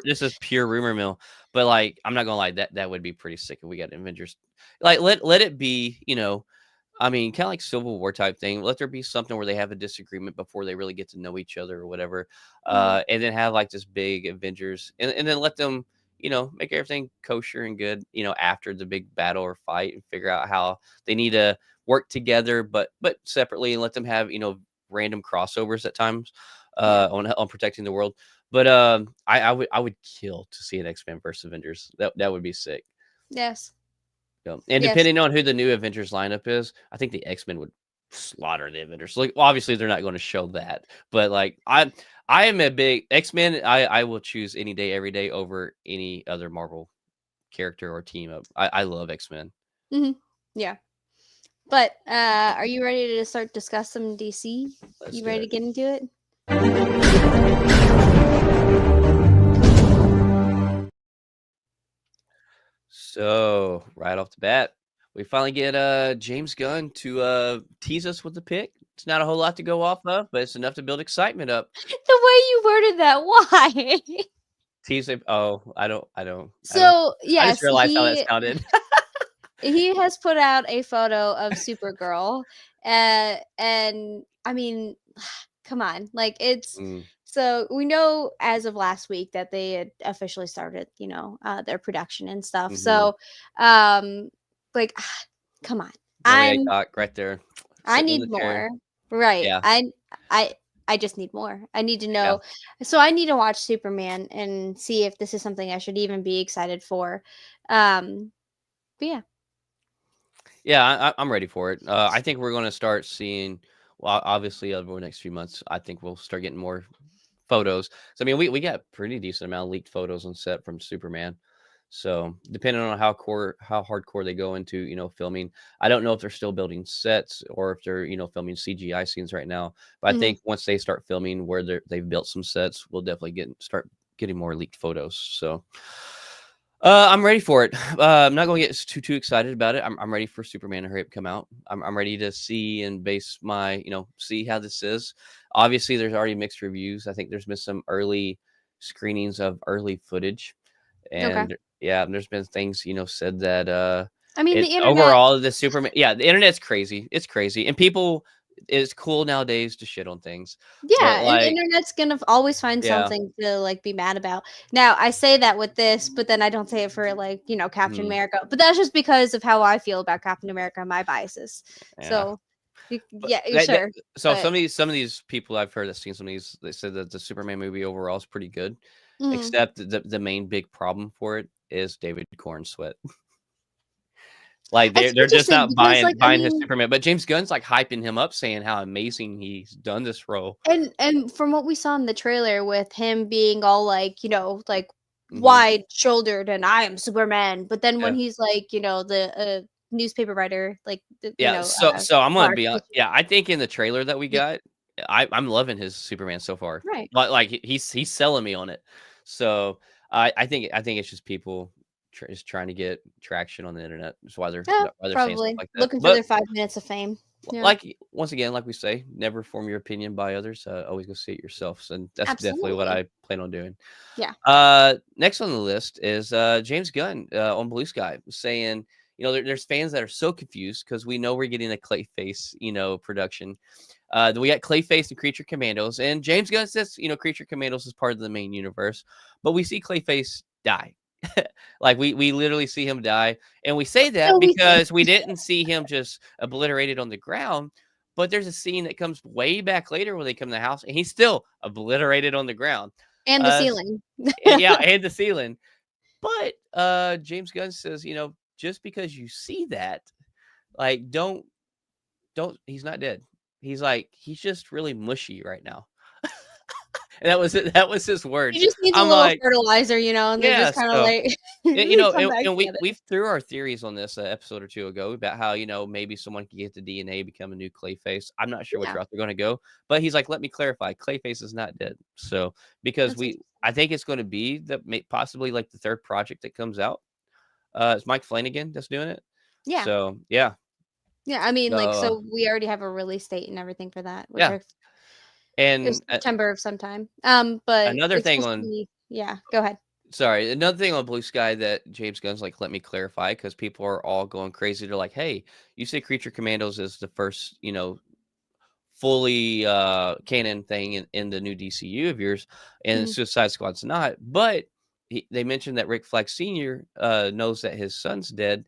this is pure rumor mill. But like, I'm not gonna lie, that would be pretty sick if we got Avengers. Like, let it be, I mean, kind of like Civil War type thing. Let there be something where they have a disagreement before they really get to know each other or whatever. Mhm. And then have like this big Avengers, and then let them, make everything kosher and good, after the big battle or fight, and figure out how they need to work together, but separately, and let them have, random crossovers at times, Yeah. on protecting the world. But I would kill to see an X-Men versus Avengers. That would be sick. Yes. And Yes. depending on who the new Avengers lineup is, I think the X-Men would. slaughter the Avengers. Like, obviously, they're not going to show that, but like, I am a big X-Men. I will choose any day, every day over any other Marvel character or team up. I love X-Men. Hmm. Yeah. But are you ready to start discuss some DC? Let's You do ready to it. get into it? So right off the bat, we finally get James Gunn to tease us with the pick. It's not a whole lot to go off of, but it's enough to build excitement up. The way you worded that, why? Tease it. Oh, I don't. So I just yes, realized how that sounded. he has put out a photo of Supergirl, and I mean, come on, like it's Mm, so we know as of last week that they had officially started, their production and stuff. hmm So, um, like, come on, Yummy egg I'm cock right there, I sitting in need the chair. more, right? Yeah, I I just need more. I need to yeah. know. So I need to watch Superman and see if this is something I should even be excited for. Um, but yeah. Yeah, I'm ready for it. I think we're going to start seeing. Well, obviously, over the next few months, I think we'll start getting more photos. So I mean, we got pretty decent amount of leaked photos on set from Superman. So depending on how hardcore they go into, filming, I don't know if they're still building sets or if they're, filming CGI scenes right now. But I Mhm. think once they start filming where they've built some sets, we'll definitely start getting more leaked photos. So I'm ready for it. I'm not going to get too excited about it. I'm ready for Superman to hurry up come out. I'm ready to see and base my see how this is. Obviously, there's already mixed reviews. I think there's been some early screenings of early footage, Okay. and yeah, there's been things said that I mean, it the internet. overall the Superman. Yeah, the internet's crazy. It's crazy, and people. It's cool nowadays to shit on things, but Yeah, and the like internet's gonna always find yeah. something to like be mad about. Now, I say that with this, but then I don't say it for like Captain Mhm, America. But that's just because of how I feel about Captain America and my biases. yeah. So, But yeah, that sure, so but some of these people I've heard that seen some of these, they said that the Superman movie overall is pretty good, mhm. except the main big problem for it is David Corn sweat. Like It's they're just interesting not because, like, I buying his mean, Superman, but James Gunn's like hyping him up, saying how amazing he's done this role. and from what we saw in the trailer with him being all like, like Hmm. wide shouldered and I am Superman, but then when Yeah, he's like, the newspaper writer, like yeah. So I'm gonna Clark, be which, yeah. I think in the trailer that we yeah, got, I'm loving his Superman so far. right. Like he's selling me on it. So I think it's just people just trying to get traction on the internet. That's Yeah, why they're saying stuff probably like that. looking for But their 5 minutes of fame. Yeah, like once again, like we say, never form your opinion by others. Always go see it yourself. So that's definitely what absolutely. I plan on doing. Yeah. Next on the list is James Gunn on Blue Sky saying, there's fans that are so confused because we know we're getting a Clayface, production. We got Clayface and Creature Commandos, and James Gunn says, Creature Commandos is part of the main universe, but we see Clayface die. Like we literally see him die, and we say that So we think. because we didn't see him just obliterated on the ground. But there's a scene that comes way back later when they come to the house, and he's still obliterated on the ground. And the Uh, ceiling. and yeah, and the ceiling. But James Gunn says, just because you see that, like, don't he's not dead. He's like, he's just really mushy right now. And that was it. That was his He words. just needs a I'm little like, fertilizer, and they're yeah. just kinda So, like and, come and, back and we together. we threw our theories on this episode or two ago about how maybe someone could get the DNA, become a new Clayface. I'm not sure which Yeah, route they're going to go, but he's like, let me clarify, Clayface is not dead. So because that's interesting. I think it's going to be possibly like the third project that comes out. It's Mike Flanagan that's doing it. Yeah. So yeah, Yeah, I mean, like, uh, so we already have a release date and everything for that, which yeah, I it was and September of sometime. But another it's thing supposed to on be, yeah, go ahead. sorry, another thing on Blue Sky that James Gunn's like, let me clarify because people are all going crazy. They're like, hey, you say Creature Commandos is the first, fully canon thing in the new DCU of yours, and Mhm. Suicide Squad's not. But they mentioned that Rick Flag Sr. Knows that his son's dead,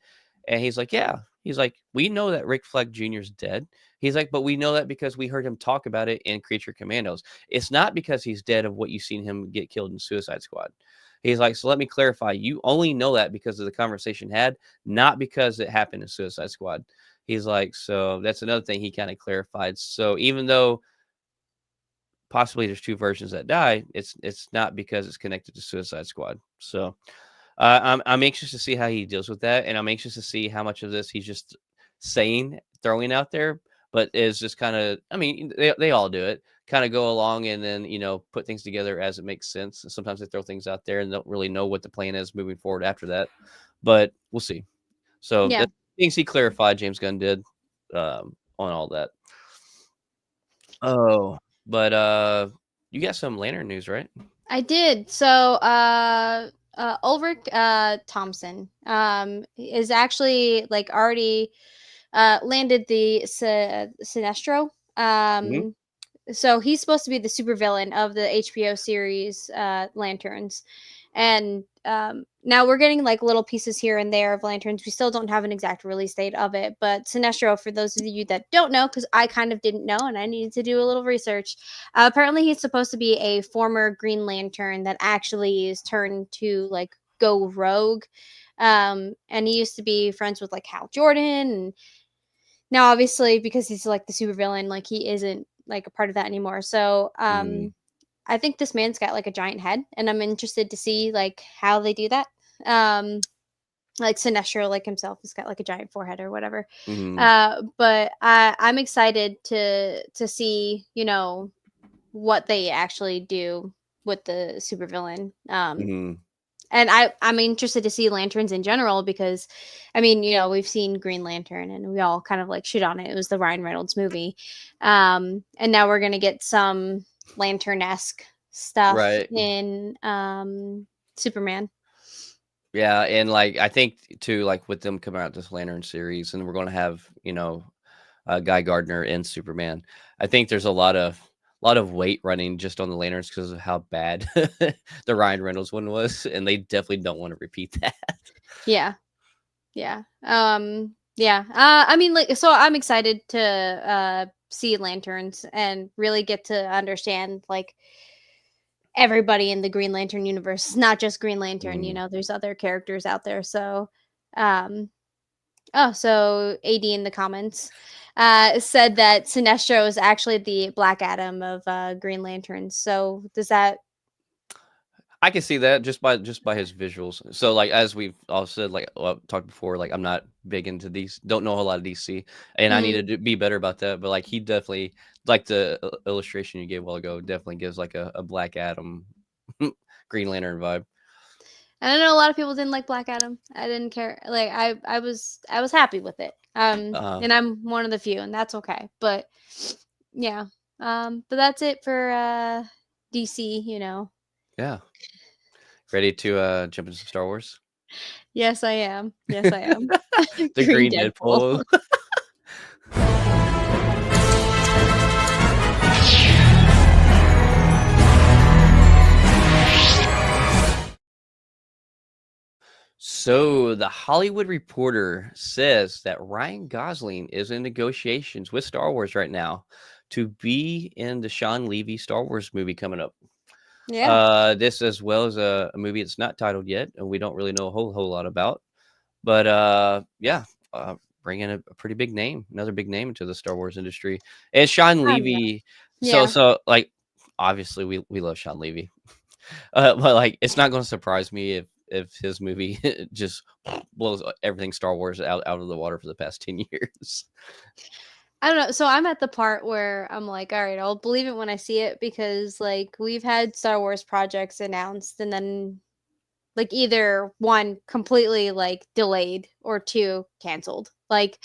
and he's like, yeah. He's like, we know that Rick Flag Jr.'s dead. He's like, but we know that because we heard him talk about it in Creature Commandos. It's not because he's dead of what you've seen him get killed in Suicide Squad. He's like, so let me clarify. You only know that because of the conversation had, not because it happened in Suicide Squad. He's like, so that's another thing he kind of clarified. So even though possibly there's two versions that die, it's not because it's connected to Suicide Squad. So I'm anxious to see how he deals with that, and I'm anxious to see how much of this he's just saying, throwing out there, but is just kind of. I mean, they all do it. Kind of go along and then put things together as it makes sense. And sometimes they throw things out there and don't really know what the plan is moving forward after that. But we'll see. So Yeah, the things he clarified, James Gunn did on all that. Oh, but you got some Lantern news, right? I did. So, Ulrich Thompson is actually like already landed the Sinestro. Hmm. So he's supposed to be the supervillain of the HBO series Lanterns, and now we're getting like little pieces here and there of Lanterns. We still don't have an exact release date of it, but Sinestro, for those of you that don't know, because I kind of didn't know and I needed to do a little research, apparently he's supposed to be a former Green Lantern that actually is turned to like go rogue. And he used to be friends with like Hal Jordan, and now obviously because he's like the supervillain, like he isn't like a part of that anymore. So Mm, I think this man's got like a giant head, and I'm interested to see like how they do that. Um, like Sinestro, like himself, has got like a giant forehead or whatever. mm, But I'm excited to see what they actually do with the supervillain. mm, And I'm interested to see Lanterns in general because, I mean, we've seen Green Lantern and we all kind of like shit on it. It was the Ryan Reynolds movie, and now we're gonna get some Lantern-esque stuff right. in Superman. Yeah, and like I think too, like with them coming out this Lantern series, and we're going to have Guy Gardner in Superman. I think there's a lot of weight running just on the Lanterns because of how bad the Ryan Reynolds one was, and they definitely don't want to repeat that. Yeah, yeah, yeah. I mean, like, so I'm excited to see Lanterns and really get to understand like everybody in the Green Lantern universe. It's not just Green Lantern, Mm. there's other characters out there. So, um, oh, so AD in the comments said that Sinestro is actually the Black Adam of Green Lanterns. So does that? I can see that just by his visuals. So like as we've all said, like talked before, like I'm not big into these, don't know a lot of DC, and I need Mm, to be better about that. But like he definitely, like the illustration you gave a while ago, definitely gives like a Black Adam, Green Lantern vibe. and I know a lot of people didn't like Black Adam. I didn't care. Like I was happy with it. Uh, And I'm one of the few, and that's okay. But yeah. But that's it for DC. yeah, ready to jump into some Star Wars. Yes, I am. Yes, I am. The Green Green Deadpool. Deadpool. So, the Hollywood Reporter says that Ryan Gosling is in negotiations with Star Wars right now to be in the Sean Levy Star Wars movie coming up. Yeah. This as well as a movie that's not titled yet, and we don't really know a whole lot about. But yeah, bringing a pretty big name, another big name into the Star Wars industry, and Sean I don't know. Levy. So Yeah. so like obviously we love Sean Levy. But like, it's not going to surprise me if his movie just blows everything Star Wars out of the water for the past 10 years. I don't know. So I'm at the part where I'm like, all right, I'll believe it when I see it because like we've had Star Wars projects announced and then like either one completely like delayed or two canceled. Like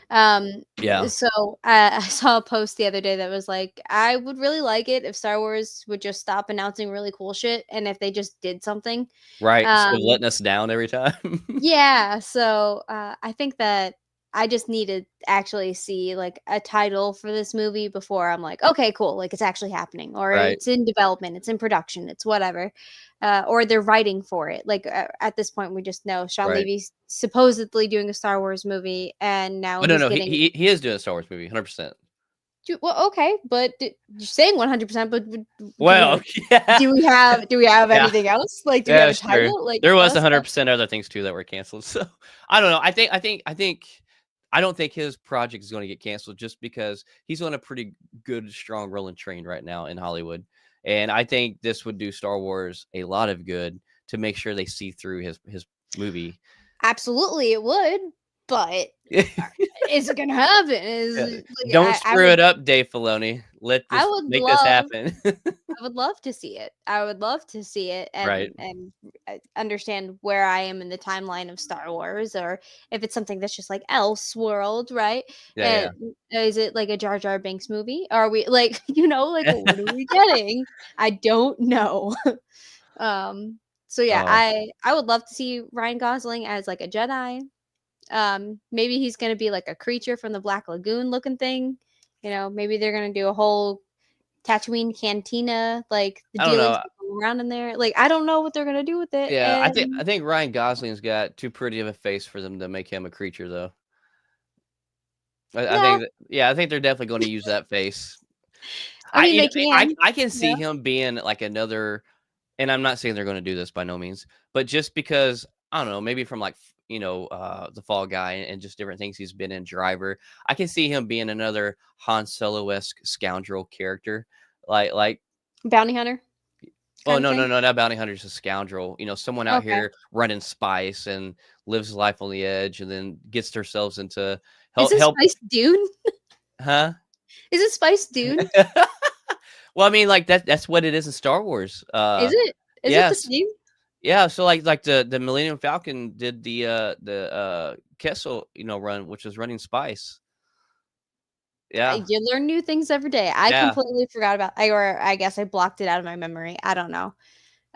um Yeah, so I saw a post the other day that was like I would really like it if Star Wars would just stop announcing really cool shit and if they just did something. right. Instead of Um letting us down every time. Yeah, so, I think that I just need to actually see, like, a title for this movie before I'm like, "Okay, cool, like, it's actually happening," or Right, "It's in development, it's in production, it's whatever," or they're writing for it, like, at this point, we just know Sean right. Levy's supposedly doing a Star Wars movie, and now But no, he's no, he, getting he he is doing a Star Wars movie, 100%. well, okay, but d you're saying 100%, but do we have Well, yeah, do we have yeah, anything else? Like, do we yeah, have a that's true. title? Like, There tell was us about 100% other things too that were canceled. So I don't know. I think I don't think his project is going to get canceled just because he's on a pretty good, strong rolling train right now in Hollywood. And I think this would do Star Wars a lot of good to make sure they see through his movie. Absolutely, it would, but is it gonna happen? Like, Don't screw it up, Dave Filoni. I would Make this love happen. I would love to see it. I would love to see it Right. and understand where I am in the timeline of Star Wars, or if it's something that's just like Elseworld, right? Yeah, Is it like a Jar Jar Binks movie? Are we like, like, what are yeah. we getting? I don't know. So yeah, Oh, I would love to see Ryan Gosling as like a Jedi. Maybe he's gonna be like a creature from the Black Lagoon looking thing. Maybe they're gonna do a whole Tatooine cantina, like the I don't dealings know. that go around in there. Like, I don't know what they're gonna do with it. Yeah, I And think Ryan Gosling's got too pretty of a face for them to make him a creature, though. I yeah, think yeah, I think they're definitely going to use that face. I mean they can. I can Yeah. see him being like another, and I'm not saying they're going to do this by no means, but just because I don't know, maybe from like the Fall Guy and just different things he's been in, Driver, I can see him being another Han Solo-esque scoundrel character, like. Bounty hunter Oh, kind of thing. no, not bounty hunter's a scoundrel. Someone out Okay. here running spice and lives life on the edge, and then gets themselves into Is help. it Spice Dune? Huh? Is it Spice Dune? Well, I mean, like that's what it is in Star Wars. Is it? Is it the Yes, same? yeah. So like the Millennium Falcon did the Kessel run, which was running spice. Yeah, You learn new things every day. I yeah. completely forgot about or I guess I blocked it out of my memory. I don't know.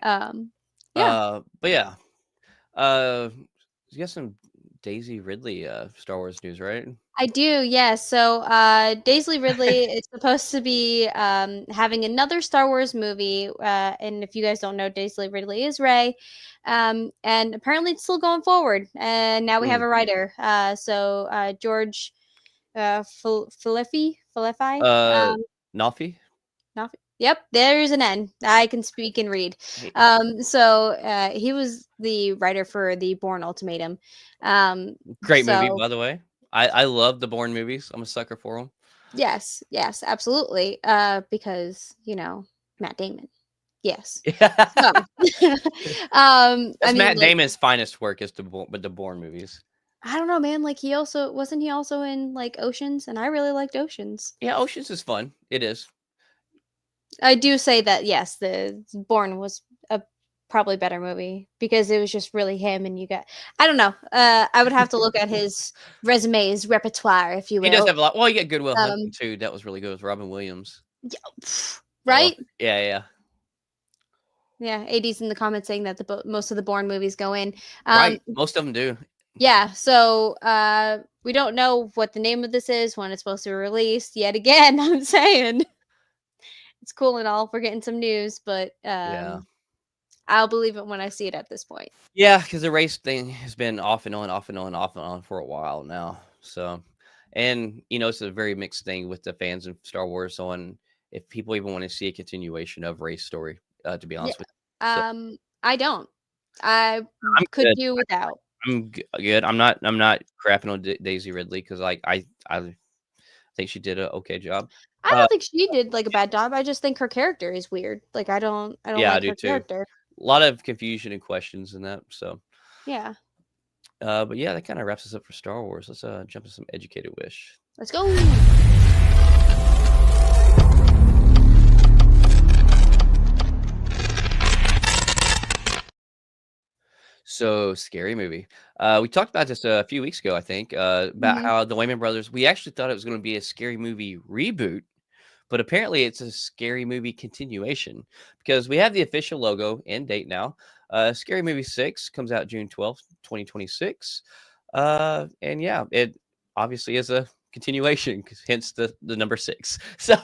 Yeah. But yeah. You got some Daisy Ridley Star Wars news, right? I do, yes. So, Daisy Ridley is supposed to be having another Star Wars movie. And if you guys don't know, Daisy Ridley is Rey. And apparently it's still going forward. And now we have Mm. a writer. George Falefi. Uh, Nalfi? Yep, there's an N. I can speak and read. Hey, So he was the writer for the Bourne Ultimatum. Um, great movie, so by the way. I love the Bourne movies. I'm a sucker for them. yes, yes, absolutely. Because Matt Damon. Yes. So, I That's mean, Matt like, Damon's finest work is the Bourne movies. I don't know, man. Like, he also in like Oceans, and I really liked Oceans. Yeah, Oceans is fun. It is. I do say that yes, the Bourne was a probably better movie because it was just really him, and you got I don't know. I would have to look at his resume, his repertoire, if you He does will. have a lot. Well, you get Goodwill Hunting Um, too. That was really good with Robin Williams. Oh, right? yeah, yeah. Yeah, AD's in the comments saying that most of the Bourne movies go in. Right. Most of them do. Yeah, so we don't know what the name of this is, when it's supposed to be released. Yet again, I'm saying it's cool and all for getting some news, but Yeah. I'll believe it when I see it at this point. Yeah, because the race thing has been off and on, off and on, off and on for a while now. So, and it's a very mixed thing with the fans of Star Wars on if people even want to see a continuation of Ray's story. To be Yeah. honest with you, so I don't. I I'm could good. do without. I'm good. I'm not crapping on Daisy Ridley because like I think she did a okay job. I Uh, don't think she did like a bad job. I just think her character is weird. Like I don't yeah, I like do her too. character. A lot of confusion and questions in that. So, Yeah. but yeah, that kind of wraps us up for Star Wars. Let's jump to some educated wish. Let's go. So scary movie. We talked about this a few weeks ago, I think, about Mhm. how the Wayman brothers. We actually thought it was going to be a scary movie reboot, but apparently it's a scary movie continuation because we have the official logo and date now. Scary Movie 6 comes out June 12th, 2026. And yeah, it obviously is a continuation, hence the number 6. So,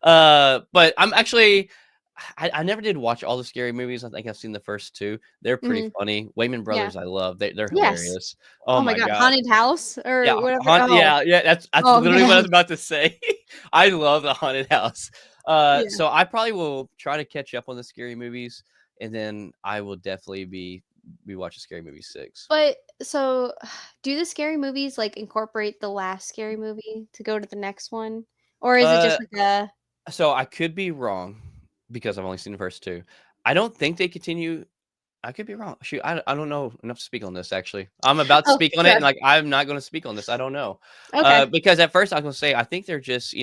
but I'm actually. I never did watch all the scary movies. I think I've seen the first 2. They're pretty Mhm. funny. Wayman Yeah. Brothers, I love. They're Yes. hilarious. Oh Oh my my god, god. haunted house Yeah, or whatever. Oh. yeah, that's Oh literally what I man. was about to say. I love the haunted house. Yeah. So I probably will try to catch up on the scary movies, and then I will definitely be be watching Scary Movie 6. But so, do the scary movies like incorporate the last scary movie to go to the next one, or is it Uh, just like a so I could be wrong because I've only seen the first 2. I don't think they continue. I could be wrong. Shoot, I don't know enough to speak on this, actually. I'm about to oh speak on it, and, sure like, I'm not gonna speak on this, I don't know. okay Because at first I was gonna say, I think they're just,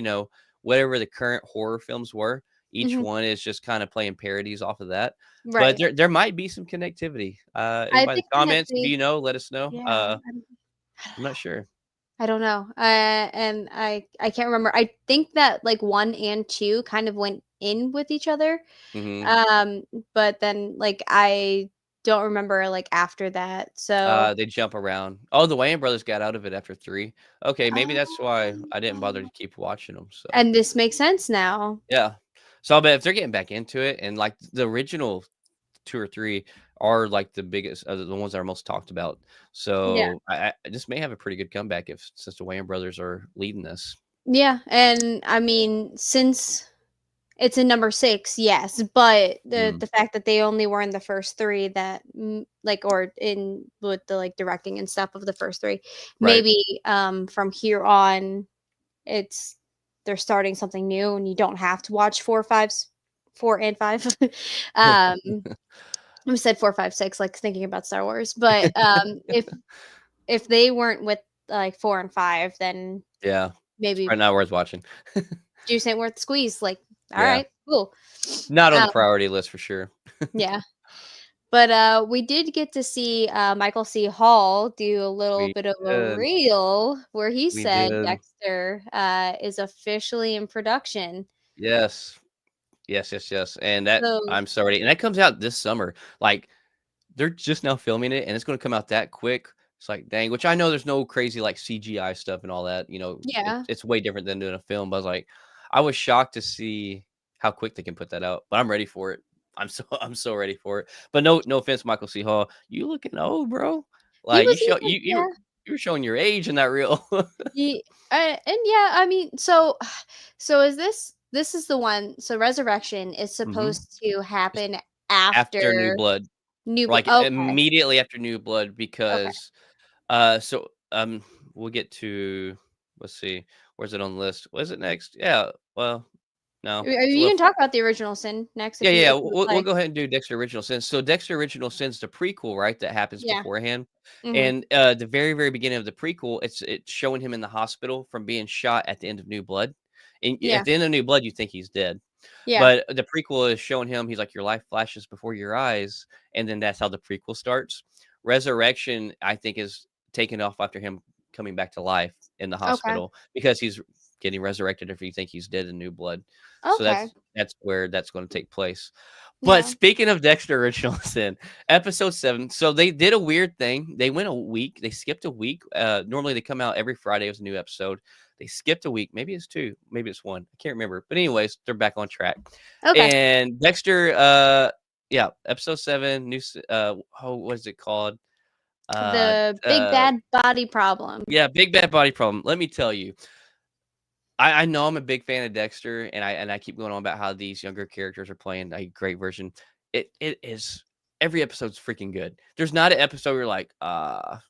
whatever the current horror films were, each hmm one is just kinda playing parodies off of that, but right? there might be some connectivity. I Anybody in think the comments, if they you know, let us know. yeah I'm not sure. I don't know and I can't remember. I think that like one and two kind of went in with each other, Mhm. um, but then like I don't remember like after that. So They jump around. Oh, the Wayans brothers got out of it after 3. Okay, maybe that's why I didn't bother oh, to keep watching them. So and this makes sense now. yeah. So I bet if they're getting back into it and, like, the original 2 or 3 are, like, the biggest the ones that are most talked about. Yeah. So I this may have a pretty good comeback if since the Wayans brothers are leading this. Yeah, and I mean, since it's in number 6, yes, but Mm, the fact that they only were in the first 3 that, like or in with the, like, directing and stuff of the first 3, right. maybe, from here on, it's they're starting something new and you don't have to watch 4 and 5. Um, I said 4, 5, 6, like, thinking about Star Wars, but, if they weren't with, like, 4 and 5, then Yeah. It's maybe probably not worth watching. juice ain't worth the squeeze, like, Yeah. alright, cool. Not on the Um, priority list for sure. yeah, but, we did get to see, Michael C. Hall do a little We bit of a did. reel where he We said did. Dexter, is officially in production. Yes. Yes, yes, yes, and that So I'm sorry, and that comes out this summer. Like, they're just now filming it, and it's gonna come out that quick. It's like, dang, which I know there's no crazy, like, CGI stuff and all that, yeah, it's way different than doing a film, but I was like I was shocked to see how quick they can put that out, but I'm ready for it. I'm so ready for it. But no offense, Michael C. Hall, you looking old, bro. he Like, was looking yeah, you were showing your age in that reel. he and yeah, I mean, so so is this is the one so Resurrection is Mhm. supposed to It's happen after New after Blood, New Bl like, okay, immediately after New Blood okay. because so, we'll get to let's see, where's it on the list? Was it next? Yeah, well, no, it's a You little can talk about the original sin next yeah, if yeah, you would we'll like. go ahead and do Dexter Original Sin. So Dexter Original Sin's the prequel, right, that happens Yeah, beforehand, mhm, and, the very, very beginning of the prequel, it's showing him in the hospital from being shot at the end of New Blood, and yeah, at the end of New Blood, you think he's dead, yeah, but the prequel is showing him he's like, "Your life flashes before your eyes," and then that's how the prequel starts. Resurrection, I think, is taking off after him coming back to life in the okay, hospital because he's getting resurrected if you think he's dead in New Blood. So okay, that's where that's gonna take place. But yeah, speaking of Dexter Original Sin, episode 7, so they did a weird thing. They went a week, they skipped a week. Normally they come out every Friday with a new episode. They skipped a week. Maybe it's 2, maybe it's 1. I can't remember. But anyways, they're back on track. okay. And Dexter, yeah, episode 7, oh, what is it called? Uh, The big uh, bad body problem. yeah, Big Bad Body Problem. Let me tell you, I know I'm a big fan of Dexter, and I keep going on about how these younger characters are playing a great version. It is every episode's freaking good. There's not an episode where you're like,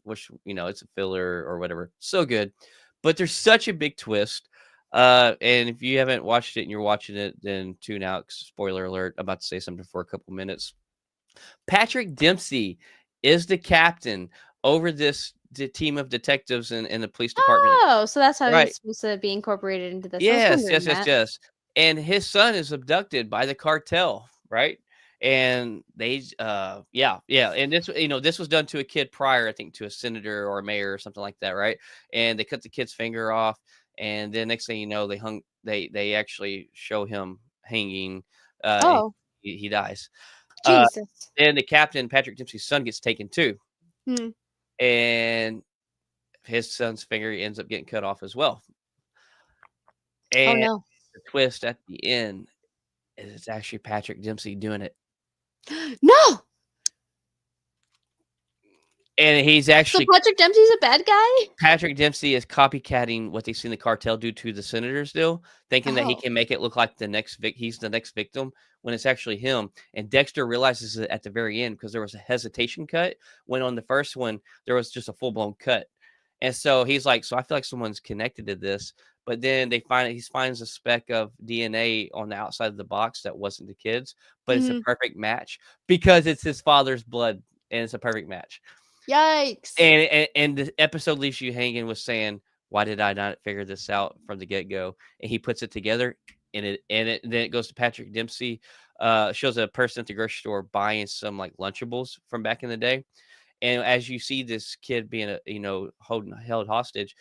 wish it's a filler or whatever. So good, but there's such a big twist. And if you haven't watched it and you're watching it, then tune out. 'Cause spoiler alert! I'm about to say something for a couple minutes. Patrick Dempsey is the captain over the team of detectives in the police department. Oh, so that's how Right. he's supposed to be incorporated into this. I was Yes, wondering yes, yes, that. yes. And his son is abducted by the cartel, right? And yeah, yeah. And this was done to a kid prior, I think to a senator or a mayor or something like that, right? And they cut the kid's finger off, and then next thing you know, they actually show him hanging, and Oh, he dies. Uh, Jesus. and the captain, Patrick Dempsey's son, gets taken too, Hmm. and his son's finger ends up getting cut off as well. Oh, And no. the twist at the end is it's actually Patrick Dempsey doing it. No! and he's So actually Patrick Dempsey's a bad guy? Patrick Dempsey is copycatting what they've seen the cartel do to the senators do, thinking that he Oh. can make it look like he's the next victim when it's actually him. And Dexter realizes it at the very end because there was a hesitation cut when on the first one there was just a full blown cut. And so he's like, so I feel like someone's connected to this. But then he finds a speck of DNA on the outside of the box that wasn't the kid's, but it's a Mhm. perfect match because it's his father's blood and it's a perfect match. Yikes. And the episode leaves you hanging with saying, "Why did I not figure this out from the get go?" And he puts it together, and then it goes to Patrick Dempsey. Shows a person at the grocery store buying some like Lunchables from back in the day, and as you see this kid being held hostage,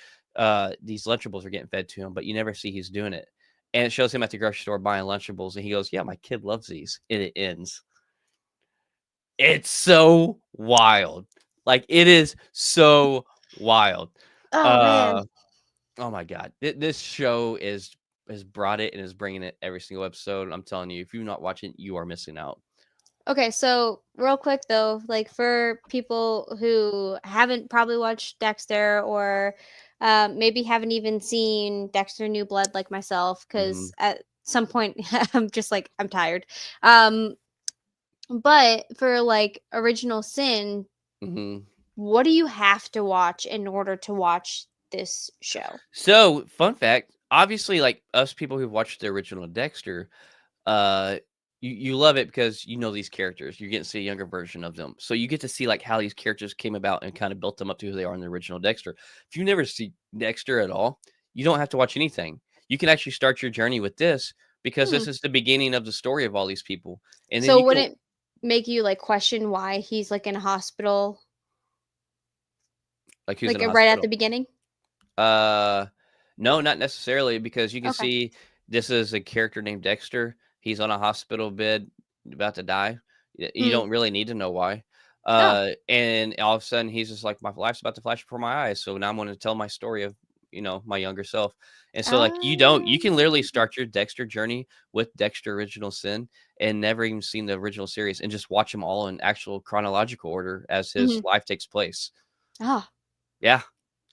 these Lunchables are getting fed to him, but you never see he's doing it. And it shows him at the grocery store buying Lunchables, and he goes, "Yeah, my kid loves these." And it ends. It's so wild. Like, it is so wild. Oh man. Uh, oh my god. This show has brought it and is bringing it every single episode. I'm telling you, if you're not watching, you are missing out. Okay, so real quick though, like for people who haven't probably watched Dexter or maybe haven't even seen Dexter New Blood like myself, because Mhm, at some point I'm just like I'm tired. Um, but for like Original Sin, mhm. what do you have to watch in order to watch this show? So, fun fact, obviously, like, us people who've watched the original Dexter, uh you love it because you know these characters. You're getting to see a younger version of them. So you get to see like how these characters came about and kind of built them up to who they are in the original Dexter. If you never see Dexter at all, you don't have to watch anything. You can actually start your journey with this because Hmm. this is the beginning of the story of all these people. And then So you would can it make you like question why he's like in a hospital, like who's in like a right at the hospital. beginning? Uh, no, not necessarily, because you can Okay. see this is a character named Dexter. He's on a hospital bed about to die. You Hmm. don't really need to know why. Oh. And all of a sudden he's just like, my life's about to flash before my eyes. So now I'm going to tell my story of, my younger self. And so like you can literally Ah. start your Dexter journey with Dexter Original Sin and never even seen the original series and just watch them all in actual chronological order as his Mhm. life takes place. Ah, Yeah.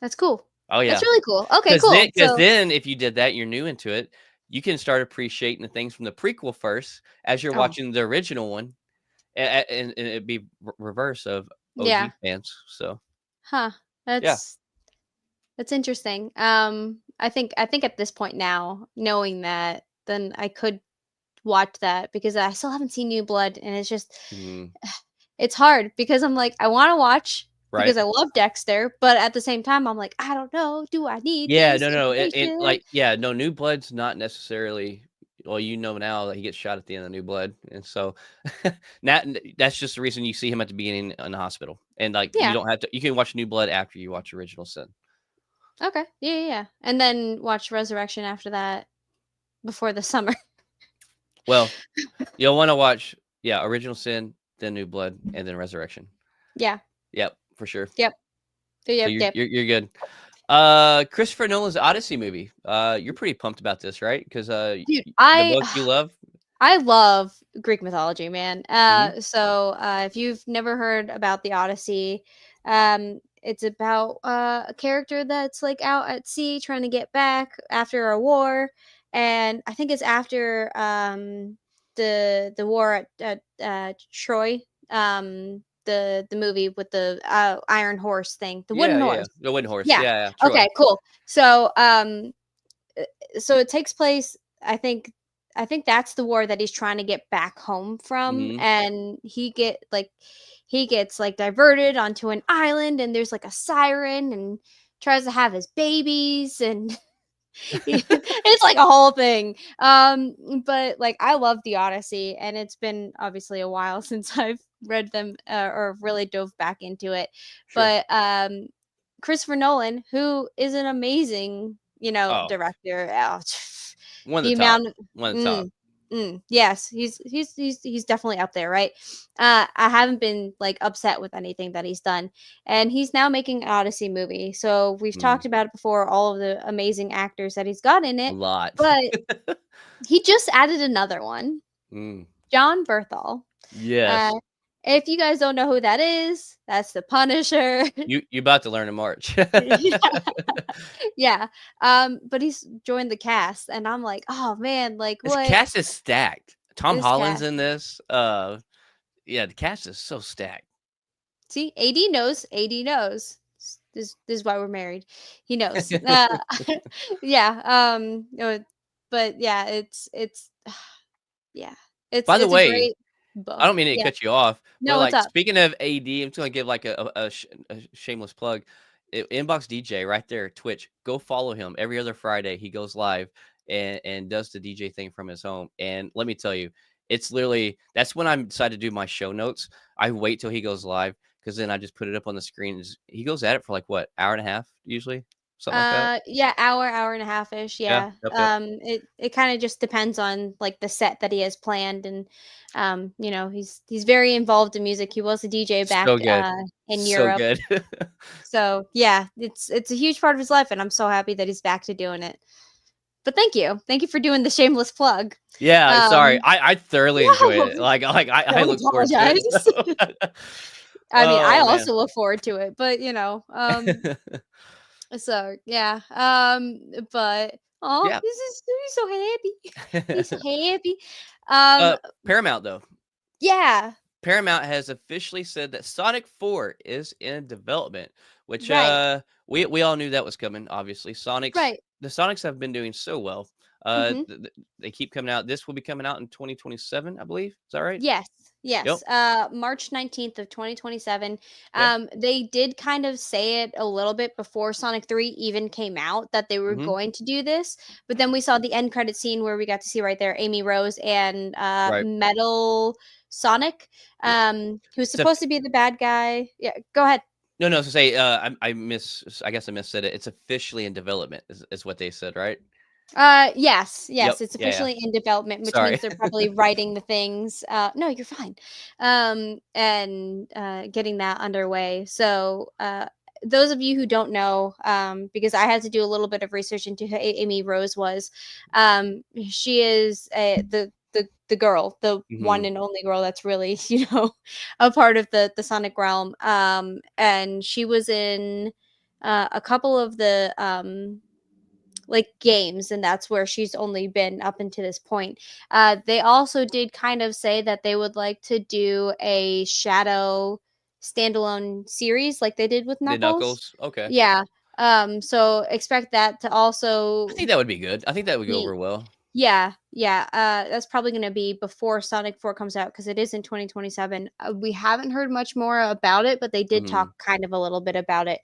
that's cool. Oh That's yeah. really cool. Okay, Because then cool. because So then if you did that, you're new into it, you can start appreciating the things from the prequel first as you're oh, watching the original one, and it'd be reverse of yeah. OG fans, so, Huh. yeah. That's interesting. I think at this point now, knowing that, then I could watch that because I still haven't seen New Blood, and it's just Mhm. it's hard because I'm like I want to watch Right? because I love Dexter, but at the same time I'm like I don't know, do I need Yeah, this no, no, information? no, New Blood's not necessarily well, now that he gets shot at the end of New Blood, and so, that's just the reason you see him at the beginning in the hospital, and, like, you Yeah. don't have to you can watch New Blood after you watch Original Sin. Okay. Yeah, yeah, yeah. And then watch Resurrection after that before the summer. Well, you'll wanna watch, yeah, Original Sin, then New Blood, and then Resurrection. Yeah. Yep, for sure. Yep. So Yep. you're Yep. you're you're good. Christopher Nolan's Odyssey movie. You're pretty pumped about this, right? Because Dude, the book you love. I love Greek mythology, man. Mhm. If you've never heard about the Odyssey, it's about a character that's like out at sea trying to get back after a war, and I think it's after the war at Troy. The movie with the iron horse thing, the Yeah, wooden yeah. horse. The Wind Horse. Yeah. Yeah, yeah. Troy. Okay. Cool. So uh, so it takes place, I think that's the war that he's trying to get back home from, Mhm. and he gets like diverted onto an island, and there's like a siren, and tries to have his babies, and it's like a whole thing. But like I love the Odyssey, and it's been obviously a while since I've read them, or really dove back into it. Sure. But Christopher Nolan, who is an amazing, Oh, director. one of the The top. amount of One of the top. mm, yes, he's definitely up there, right? I haven't been like upset with anything that he's done, and he's now making an Odyssey movie. So we've Mm, talked about it before, all of the amazing actors that he's got in a it, lot. but he just added another one, Mm. John Berthal. Uh, Yes. If you guys don't know who that is, that's the Punisher. You about to learn in March. Yeah. Yeah. But he's joined the cast, and I'm like, "Oh, man, like, This what?" cast is stacked. Tom This Holland's cast. in this. Yeah, the cast is so stacked. See, AD knows. AD knows. This is why we're married. He knows. Yeah. But yeah, it's yeah. By the It's a way, great I book. don't mean to Yeah. cut you off, No, but, what's like, up? speaking of AD, I'm just gonna give, like, a shameless plug. Inbox DJ right there, Twitch, go follow him. Every other Friday, he goes live and does the DJ thing from his home, and let me tell you, it's literally that's when I decide to do my show notes. I wait till he goes live because then I just put it up on the screen. He goes at it for, like, what, hour and a half usually? Something like that? Yeah, hour and a half ish. Yeah. Yeah. Yep, yep. It kind of just depends on like the set that he has planned, and he's very involved in music. He was a DJ back So good. in So Europe, good. so yeah, it's a huge part of his life, and I'm so happy that he's back to doing it. But thank you for doing the shameless plug. Yeah, sorry. Um, I thoroughly enjoy no, it. Like, I don't look forward to it, apologize. so I mean, I Oh, man. also look forward to it, but so yeah, but oh, Yeah. this is he's so happy. He's so happy. Um, Paramount, though. yeah, Paramount has officially said that Sonic 4 is in development, which, right, we all knew that was coming, obviously. right. The Sonics have been doing so well. Mm-hmm. They keep coming out. This will be coming out in 2027, I believe. Is that right? Yes, Yep. yes. March 19th of 2027. Okay. They did kind of say it a little bit before Sonic 3 even came out that they were Mhm. going to do this, but then we saw the end credit scene where we got to see right there Amy Rose and Right. Metal Sonic, Yeah. who's So supposed to be the bad guy. Yeah, go ahead. no, no, so say, I guess I missaid it. It's officially in development is what they said, right? Yes, Yep. yes, it's Yeah, yeah. officially in development, which Sorry. means they're probably writing the things. No, you're fine. And getting that underway. So, those of you who don't know, because I had to do a little bit of research into who Amy Rose was, she is the girl, the one Mhm. and only girl that's really a part of the Sonic realm. And she was in a couple of the like games, and that's where she's only been up until this point. They also did kind of say that they would like to do a Shadow standalone series like they did with The Knuckles. Knuckles? Okay. Yeah. So expect that to I also think that would be good. I think that would go be over well. yeah, yeah. That's probably going to be before Sonic 4 comes out because it is in 2027. We haven't heard much more about it, but they did Mhm. talk kind of a little bit about it.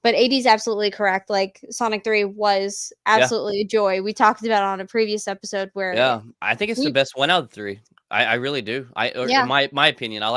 But AD's absolutely correct. Like Sonic 3 was Yeah. absolutely a joy. We talked about it on a previous episode where Yeah. I think it's the we best one out of the 3. I really do. In yeah, my opinion, I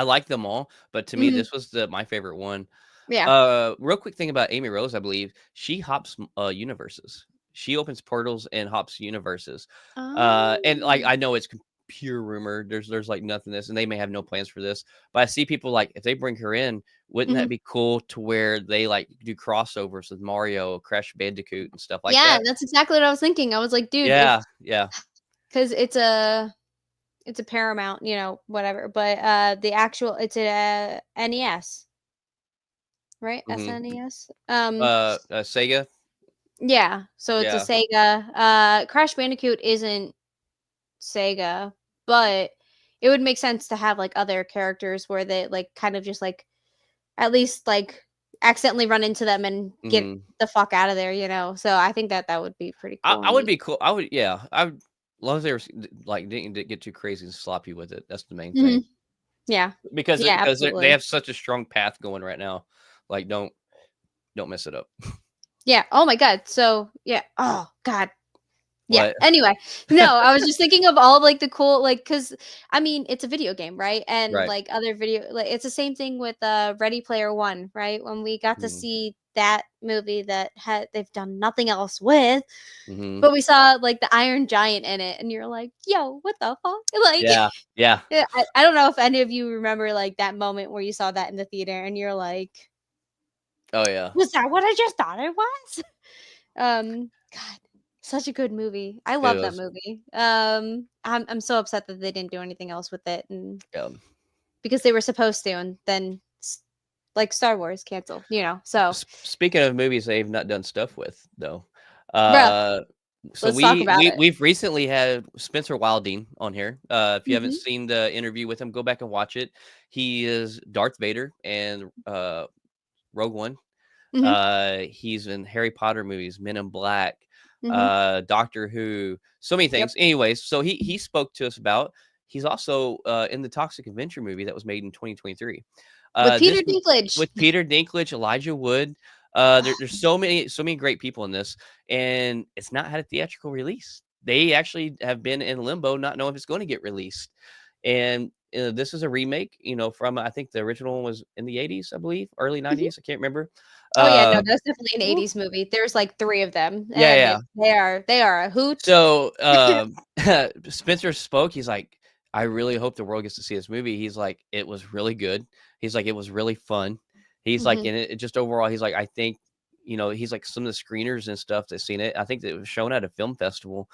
like them all, but to me, mhm, this was my favorite one. yeah. Real quick thing about Amy Rose, I believe she hops universes. She opens portals and hops universes. And like Oh. I know it's pure rumor. There's like nothing this, and they may have no plans for this. But I see people like if they bring her in, wouldn't that Mhm. be cool to where they like do crossovers with Mario, Crash Bandicoot, and stuff like Yeah, that? that's exactly what I was thinking. I was like, dude, if Yeah, yeah. because it's a Paramount, whatever. But the actual it's a NES, right? Hmm. SNES. Sega. Yeah. So it's a Yeah. Sega. Crash Bandicoot isn't Sega, but it would make sense to have like other characters where they like kind of just like at least like accidentally run into them and get Hmm. the fuck out of there. So I think that would be pretty cool I and would neat. be cool. I would. Yeah. I would. As long as they were like didn't get too crazy and sloppy with it. That's the main thing. Hmm. Yeah. Because Yeah, they absolutely. have such a strong path going right now. Like, don't mess it up. Yeah. Oh my god. So yeah. Oh god. Yeah. What? Anyway, no, I was just thinking of all like the cool because I mean it's a video game, right? And Right. like other video, like it's the same thing with Ready Player One, right? When we got to Mhm. see that movie that had they've done nothing else with, Mhm. but we saw like the Iron Giant in it, and you're like, yo, what the fuck? Like, Yeah. Yeah. yeah, I don't know if any of you remember like that moment where you saw that in the theater, and you're like, Oh yeah. was that what I just thought it was? God, such a good movie. I It love that was. movie. I'm so upset that they didn't do anything else with it, and Yeah. because they were supposed to, and then like Star Wars canceled, So, Speaking of movies they've not done stuff with, though, bro, uh, so let's talk about it. we've recently had Spencer Wilding on here. If you haven't Hmm. seen the interview with him, go back and watch it. He is Darth Vader and Rogue One. Hmm. He's in Harry Potter movies, Men in Black, Hmm. Doctor Who, so many Yep. things. Anyways, so he spoke to us about. He's also in the Toxic Avenger movie that was made in 2023. With Peter This Dinklage. with Peter Dinklage, Elijah Wood. There's so many great people in this, and it's not had a theatrical release. They actually have been in limbo, not knowing if it's going to get released. And this is a remake, from I think the original one was in the 80s, I believe, early Mhm. 90s. I can't remember. Oh yeah, no, Uh, that's definitely an woo, 80s movie. There's like 3 of them, yeah, and yeah. they are a hoot. So Spencer spoke. He's like, I really hope the world gets to see this movie. He's like, it was really good. He's like, it was really fun. He's like, Mhm. and it just overall, he's like, I think, he's like some of the screeners and stuff that seen it. I think that it was shown at a film festival,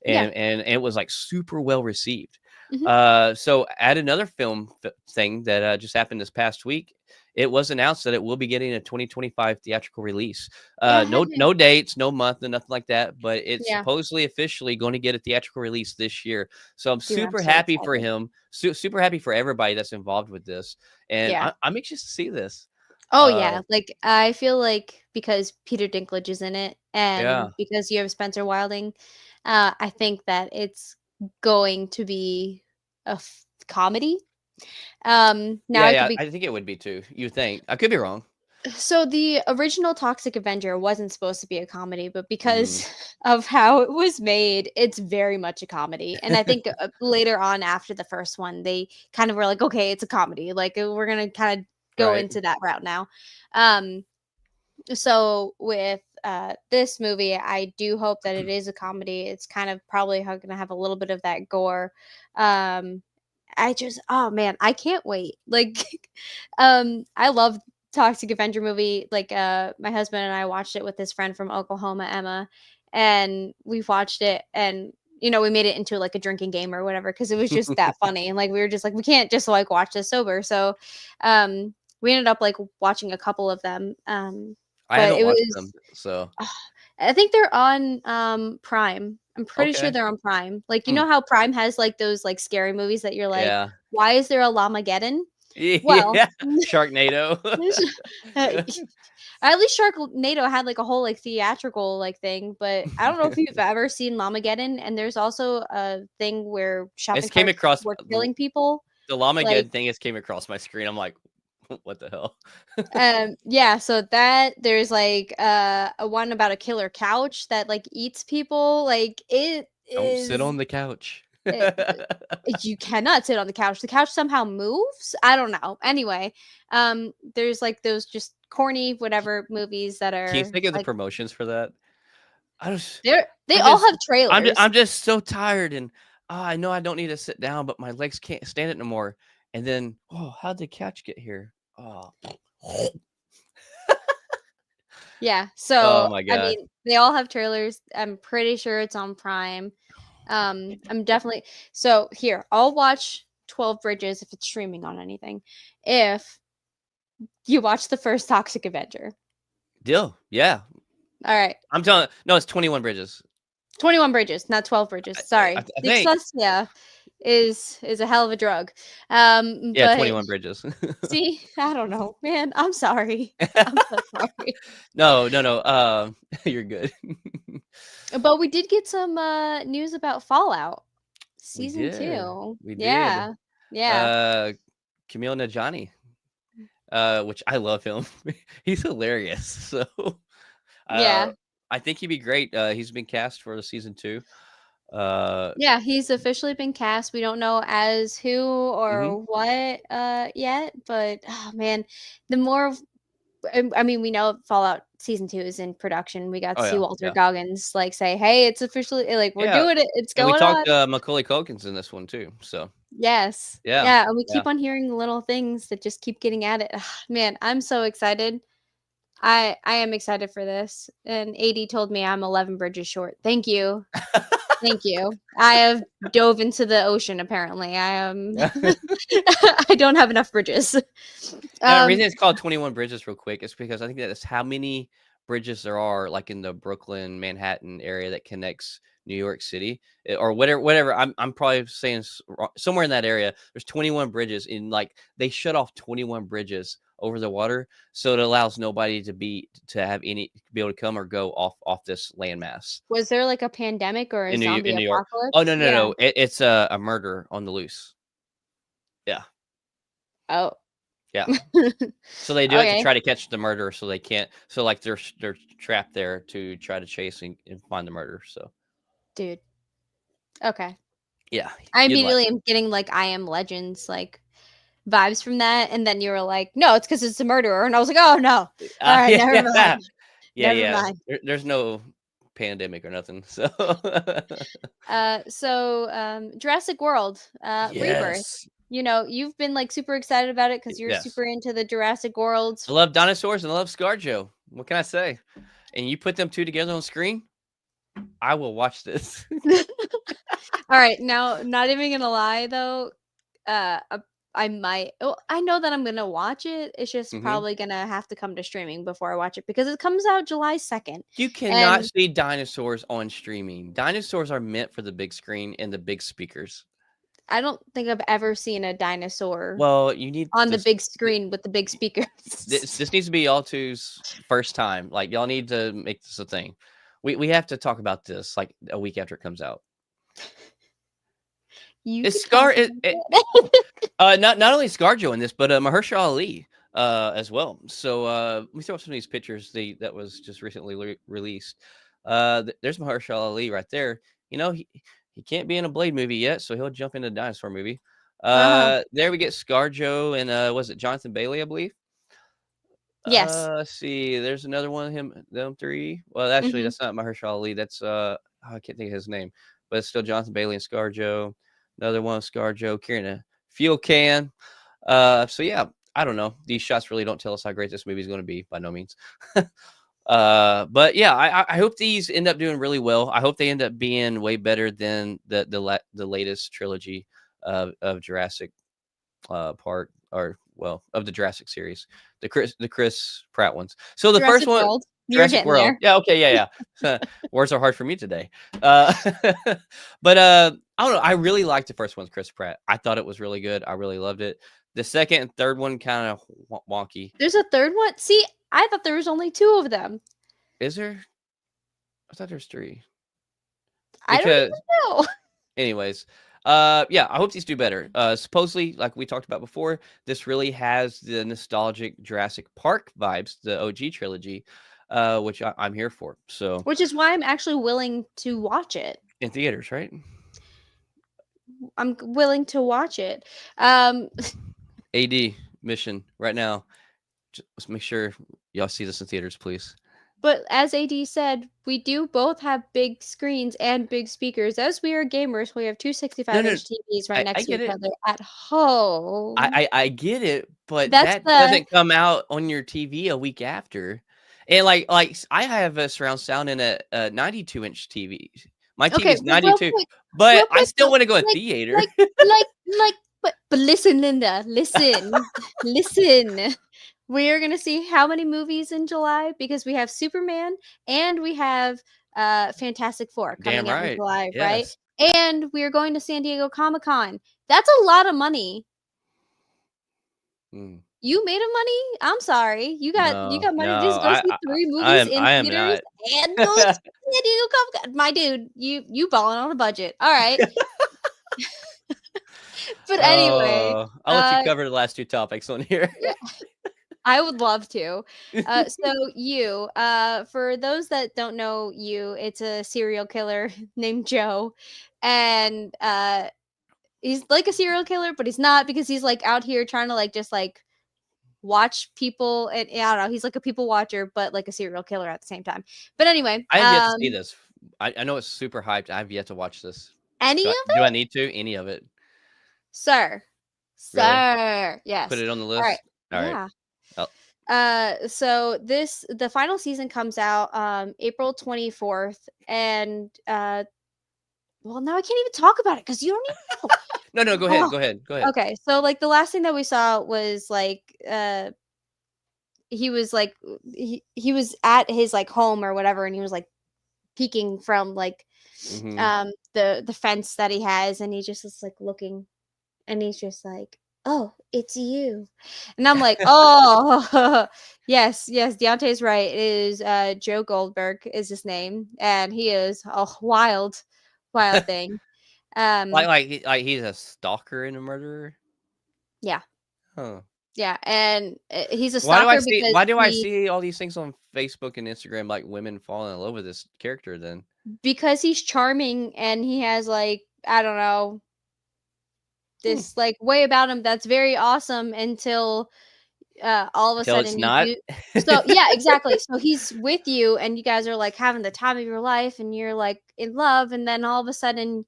Yeah. and it was like super well received. Mhm. So at another film thing that just happened this past week, it was announced that it will be getting a 2025 theatrical release. Yeah, heck yeah. No dates, no month, and nothing like that, but it's Yeah. supposedly officially going to get a theatrical release this year. So I'm Dude, I'm super so happy for excited. him, super happy for everybody that's involved with this, and Yeah. I'm anxious to see this. Oh, Uh, yeah, like, I feel like because Peter Dinklage is in it yeah, and because you have Spencer Wilding, I think that it's going to be a comedy. Now yeah, I could yeah. be I think it would be too. You think I could be wrong? so the original Toxic Avenger wasn't supposed to be a comedy, but Mm, because of how it was made, it's very much a comedy. And I think later on after the first one, they kind of were like, okay, it's a comedy. Like we're gonna kind of go right. into that route now. Um, so with this movie, I do hope that it is a comedy. It's kind of probably gonna have a little bit of that gore. Um, oh man, I can't wait. Like I love Toxic Avenger movie. Like my husband and I watched it with his friend from Oklahoma, Emma, and we've watched it and we made it into like a drinking game or whatever because it was just that funny. And like we were just like we can't just like watch this sober. So we ended up like watching a couple of them. I But haven't it watched was them, so I think they're on Prime. I'm pretty sure okay. they're on Prime. Like you Hmm. know how Prime has like those like scary movies that you're like, Yeah, why is there a Llamageddon? Well, yeah. Sharknado. uh, at least Sharknado had like a whole like theatrical like thing, but I don't know if you've ever seen Llamageddon. And there's also a thing where This shopping came carts across were killing people. the Like, Llamageddon thing. Just came across my screen. I'm like, what the hell? yeah. So that there's like a one about a killer couch that like eats people. Like it Don't sit is. on the couch. It, you cannot sit on the couch. The couch somehow moves. I don't know. Anyway, there's like those just corny whatever movies that Can you are think of the like promotions for that? I just, they I all just, have trailers. I'm just so tired, and I know I don't need to sit down, but my legs can't stand it no more. And then, oh, how'd the couch get here? Oh, Yeah. oh So my I god. mean, they all have trailers. I'm pretty sure it's on Prime. I'm definitely so here. I'll watch 12 Bridges if it's streaming on anything. If you watch the first Toxic Avenger. Deal. Yeah. All right. I'm telling, no, it's 21 Bridges. 21 bridges, not 12 bridges. Sorry. I think. Dyslexia is a hell of a drug. Yeah, But 21 Bridges. see, I don't know, man. I'm sorry. I'm so sorry. No, no, no. You're good. But we did get some news about Fallout We season did. 2. We did. Yeah. Yeah. Uh, Camille Najani, which I love him. He's hilarious. So, uh, Yeah. I think he'd be great. He's been cast for the season 2. Uh, Yeah, he's officially been cast. We don't know as who mhm. or what yet, but oh man, the more I mean, we know Fallout season 2 is in production. We got to Oh see yeah, Walter yeah, Goggins like say, "Hey, it's officially like we're yeah. doing it. It's And we going on." talked Macaulay Culkin's in this one too. So Yes. yeah, Yeah, and we yeah. keep on hearing little things that just keep getting added. Man, I'm so excited. I am excited for this. And AD told me I'm 11 bridges short. Thank you. Thank you. I have dove into the ocean apparently. I am I don't have enough bridges. And the reason Um it's called 21 Bridges real quick is because I think that's how many bridges there are, like, in the Brooklyn, Manhattan area that connects New York City, or whatever. I'm probably saying somewhere in that area, there's 21 bridges, and, like, they shut off 21 bridges over the water, so it allows nobody to have any be able to come or go off this landmass was there like a pandemic or a in zombie New York. Oh, no, apocalypse? no, Yeah. no, it's a murder on the loose. Yeah, Oh. yeah. So they do it to Okay, try to catch the murderer, so they can't. So, like, they're trapped there to try to chase and find the murderer. So dude. Okay. yeah, I you'd like immediately it. am getting like I Am Legends like vibes from that, and then you were like, "No, it's because it's a murderer," and I was like, "Oh no, all right, Yeah, never yeah, mind, yeah, never yeah. mind." There's no pandemic or nothing. So Jurassic World, Rebirth. yes, You know, you've been like super excited about it because you're yes. super into the Jurassic Worlds. I love dinosaurs and I love ScarJo. What can I say? And you put them two together on screen, I will watch this. All right, now, not even gonna lie though, uh, uh, I might. Oh, I know that I'm gonna watch it. It's just Hmm. probably gonna have to come to streaming before I watch it because it comes out July 2nd, You cannot and see dinosaurs on streaming. Dinosaurs are meant for the big screen and the big speakers. I don't think I've ever seen a dinosaur Well, you need on the this. big screen with the big speakers. This needs to be y'all two's first time. Like, y'all need to make this a thing. We have to talk about this like a week after it comes out. You It's could talk Scar. about it. Not only ScarJo in this, but Mahershala Ali as well. So let me throw up some of these pictures that was just recently released. There's Mahershala Ali right there. You know, he can't be in a Blade movie yet, so he'll jump into a dinosaur movie. Uh-huh. There we get ScarJo and was it Jonathan Bailey, I believe. Yes. Let's see. There's another one of him, them three. Well, actually, Mhm. that's not Mahershala Ali. That's I can't think of his name, but it's still Jonathan Bailey and ScarJo. Another one, ScarJo carrying a fuel can. So yeah, I don't know. These shots really don't tell us how great this movie is going to be by no means. But yeah, I hope these end up doing really well. I hope they end up being way better than the latest trilogy of Jurassic Park, or well, of the Jurassic series, the Chris Pratt ones. So the first Jurassic one, World. You're Jurassic getting World. there. Yeah, okay, yeah. Words are hard for me today. But I don't know. I really liked the first one, Chris Pratt. I thought it was really good. I really loved it. The second and third one kind of wonky. There's a third one? See, I thought there was only 2 of them. Is there? I thought there's three. I don't Because, even know. anyways, yeah, I hope these do better. Supposedly, like we talked about before, this really has the nostalgic Jurassic Park vibes, the OG trilogy, which I'm here for. So Which is why I'm actually willing to watch it. in theaters, right? I'm willing to watch it. Um, AD mission right now. Just make sure y'all see this in theaters, please. but as AD said, we do both have big screens and big speakers. As we are gamers, we have two No, no, 65-inch TVs right I next to get each it. other at home. I get it, but That's that the doesn't come out on your TV a week after. And I have a surround sound in a 92-inch TV. My TV okay, is but 92, but real I quick still though, want to go to like, theater. like, like, but listen, Linda, listen, listen. We are gonna see how many movies in July because we have Superman and we have Fantastic Four Damn coming out in right. July, right? Yes. And we are going to San Diego Comic-Con. That's a lot of money. Mm. You made a money? I'm sorry. You No, got money to no, just go see 3 movies in I am theaters not. and go to San Diego Comic-Con. My dude, you balling on a budget. All right. But anyway, I'll let you uh, cover the last two topics on here. yeah, I would love to. For those that don't know you, it's a serial killer named Joe, and he's like a serial killer, but he's not because he's like out here trying to like just like watch people, and I don't know, he's like a people watcher, but like a serial killer at the same time. But anyway, I have yet to see this. I know it's super hyped. I have yet to watch this. any of Do I it, need to? Any of it? sir, Really? sir, Put yes. it on the All right, list? All right. yeah. Oh. So the final season comes out April 24th, and well, now I can't even talk about it because you don't even know. No, no, go ahead. Oh, Go ahead. Go ahead. okay. So like the last thing that we saw was like he was like he was at his like home or whatever, and he was like peeking from like Hmm. the fence that he has, and he just is like looking, and he's just like, "Oh, it's you," and I'm like, "Oh, yes, yes, Deontay's right. It is Joe Goldberg is his name, and he is a wild, wild thing." Um, Like he's a stalker and a murderer. yeah, Huh. yeah, and he's a stalker because Why do I he see all these things on Facebook and Instagram, like women falling in love with this character then? because he's charming and he has like I don't know Hmm. this like way about him that's very awesome until all of a Until it's sudden you not. do so yeah, exactly. So he's with you and you guys are like having the time of your life and you're like in love, and then all of a sudden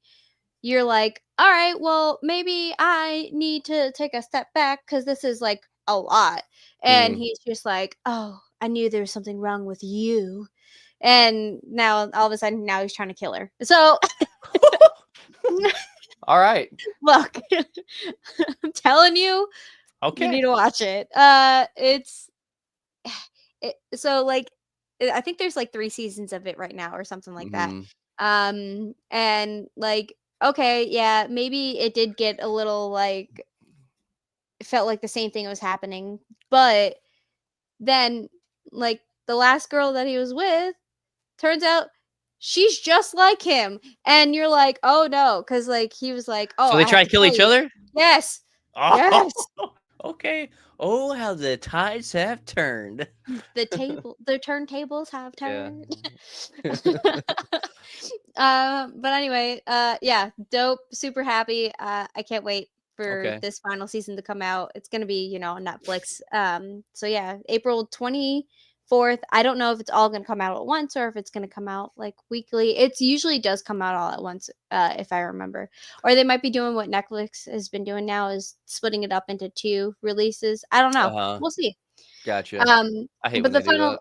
you're like, all right, well, maybe I need to take a step back because this is like a lot. And Mm. he's just like, oh, I knew there was something wrong with you. And now all of a sudden now he's trying to kill her. So All right. look, I'm telling you, you need Okay. to watch it. It's so like I think there's like 3 seasons of it right now or something like that. Mhm. And like okay, yeah, maybe it did get a little like it felt like the same thing was happening, but then like the last girl that he was with turns out she's just like him, and you're like, "Oh no," cuz like he was like, "Oh, So they I have try to to kill tell each you." other? Yes. Oh, Yes. okay. Oh, how the tides have turned. The turntables have Yeah. turned. But anyway, yeah, dope, super happy. I can't wait for Okay. this final season to come out. It's gonna be, on Netflix. So yeah, April 24th. I don't know if it's all gonna come out at once or if it's gonna come out like weekly. It usually does come out all at once, if I remember. Or they might be doing what Netflix has been doing now is splitting it up into 2 releases. I don't know. Uh-huh. We'll see. Gotcha. Um, I hate but when the they do final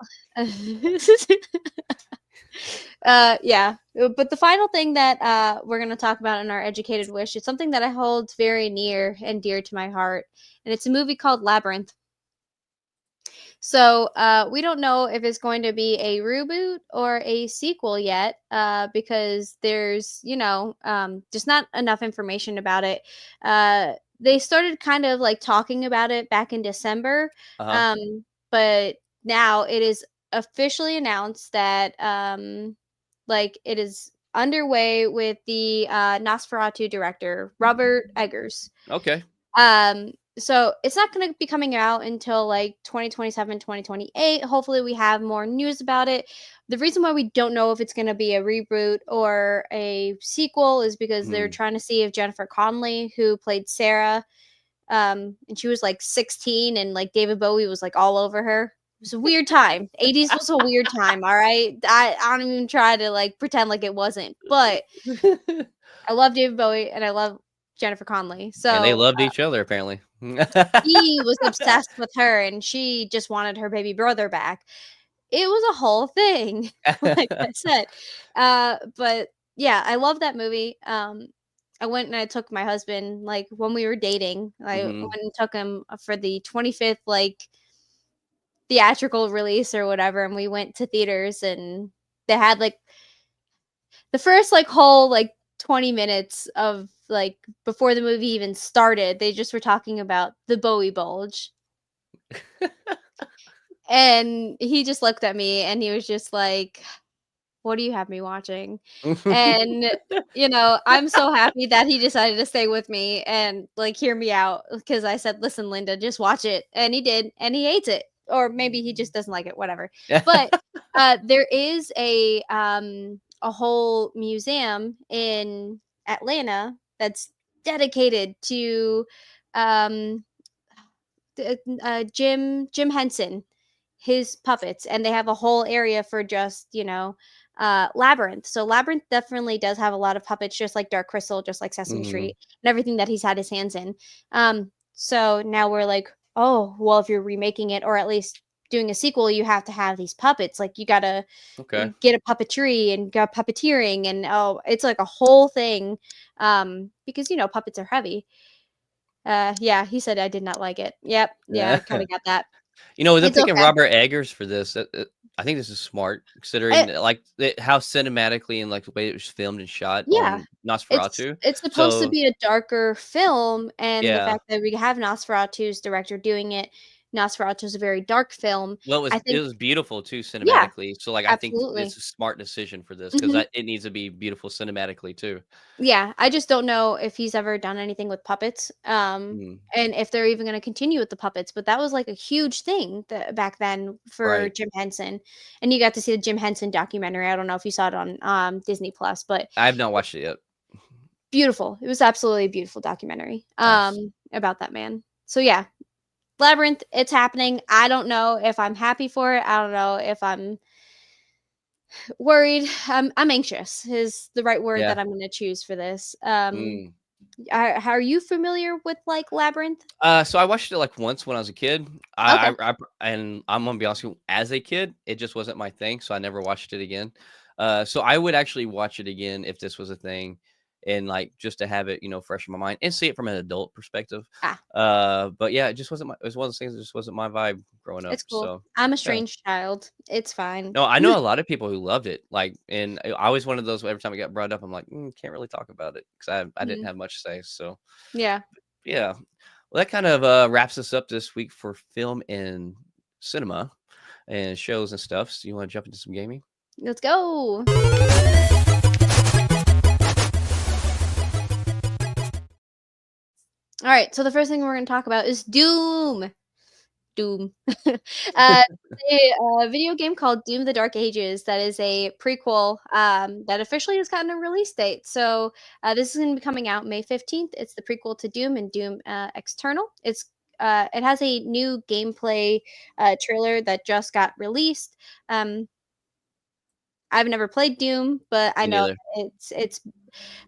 that. yeah, but the final thing that we're going to talk about in our educated wish is something that I hold very near and dear to my heart, and it's a movie called Labyrinth. So we don't know if it's going to be a reboot or a sequel yet, because there's just not enough information about it. They started kind of like talking about it back in December, Uh-huh. but now it is officially announced that like it is underway with the Nosferatu director Robert Eggers. Okay. So it's not going to be coming out until like 2027, 2028. Hopefully we have more news about it. The reason why we don't know if it's going to be a reboot or a sequel is because they're Mm. trying to see if Jennifer Connelly, who played Sarah, and she was like 16 and like David Bowie was like all over her. It was a weird time. 80s was a weird time, all right? I don't even try to like pretend like it wasn't. But I love David Bowie and I love Jennifer Connelly. And they So loved each other apparently. he was obsessed with her and she just wanted her baby brother back. It was a whole thing, like I said. But yeah, I love that movie. I went and I took my husband like when we were dating. I went Mhm. and took him for the 25th like theatrical release or whatever, and we went to theaters and they had like the first like whole like 20 minutes of like before the movie even started, they just were talking about the Bowie bulge. And he just looked at me and he was just like, "What do you have me watching?" And, I'm so happy that he decided to stay with me and, like, hear me out because I said, "Listen, Linda, just watch it." And he did, and he hates it. Or maybe he just doesn't like it, whatever. But, there is a whole museum in Atlanta that's dedicated to, um Jim Henson, his puppets, and they have a whole area for just Labyrinth. So Labyrinth definitely does have a lot of puppets, just like Dark Crystal, just like Sesame Mhm. Street, and everything that he's had his hands in. So now we're like, oh well, if you're remaking it, or at least doing a sequel, you have to have these puppets. Like you gotta Okay. get a puppetry and go puppeteering, and it's like a whole thing. Because puppets are heavy. Yeah, he said I did not like it. Yep, yeah, Yeah. I kind of got that. They're It's picking okay. Robert Eggers for this. I think this is smart considering Eh, that, like how cinematically and like the way it was filmed and shot yeah, on it's Nosferatu. it's supposed to So be a darker film, and the yeah, fact that we have Nosferatu's director doing it, Nosferatu is a very dark film. well, I it think, was beautiful too yeah, cinematically. So like I think it's absolutely. a smart decision for this because Mhm. it needs to be beautiful cinematically too. Yeah, I just don't know if he's ever done anything with puppets, Mm, and if they're even gonna continue with the puppets, but that was, like, a huge thing back then for right. Jim Henson, and you got to see the Jim Henson documentary. I don't know if you saw it on, Disney Plus, but I have not watched it yet. beautiful. It was absolutely a beautiful documentary, Nice. about that man. So, yeah, Labyrinth, it's happening. I don't know if I'm happy for it. I don't know if I'm worried. I'm anxious is the right word Yeah. that I'm gonna choose for this. Mm. How are you familiar with, like, Labyrinth? So I watched it like once when I was a kid. Okay. And I'm gonna be honest with you, as a kid, it just wasn't my thing, so I never watched it again. So I would actually watch it again if this was a thing, and like just to have it, fresh in my mind and see it from an adult perspective. Ah, But yeah, it just wasn't my. It was one of those things that just wasn't my vibe growing up. it's cool. So I'm a yeah. strange child. It's fine. No, I know a lot of people who loved it. Like, and I was one of those. Every time it got brought up, I'm like, can't really talk about it because I didn't Mhm. have much to say. So Yeah. yeah. Well, that kind of wraps us up this week for film and cinema and shows and stuff. So you want to jump into some gaming? Let's go. Alright, so the first thing we're gonna talk about is Doom. Doom. Uh, a video game called Doom: The Dark Ages that is a prequel, that officially has gotten a release date. So, this is gonna be coming out May 15th. It's the prequel to Doom and Doom, External. It has a new gameplay, trailer that just got released. Um, I've never played Doom, but I Me know neither. it's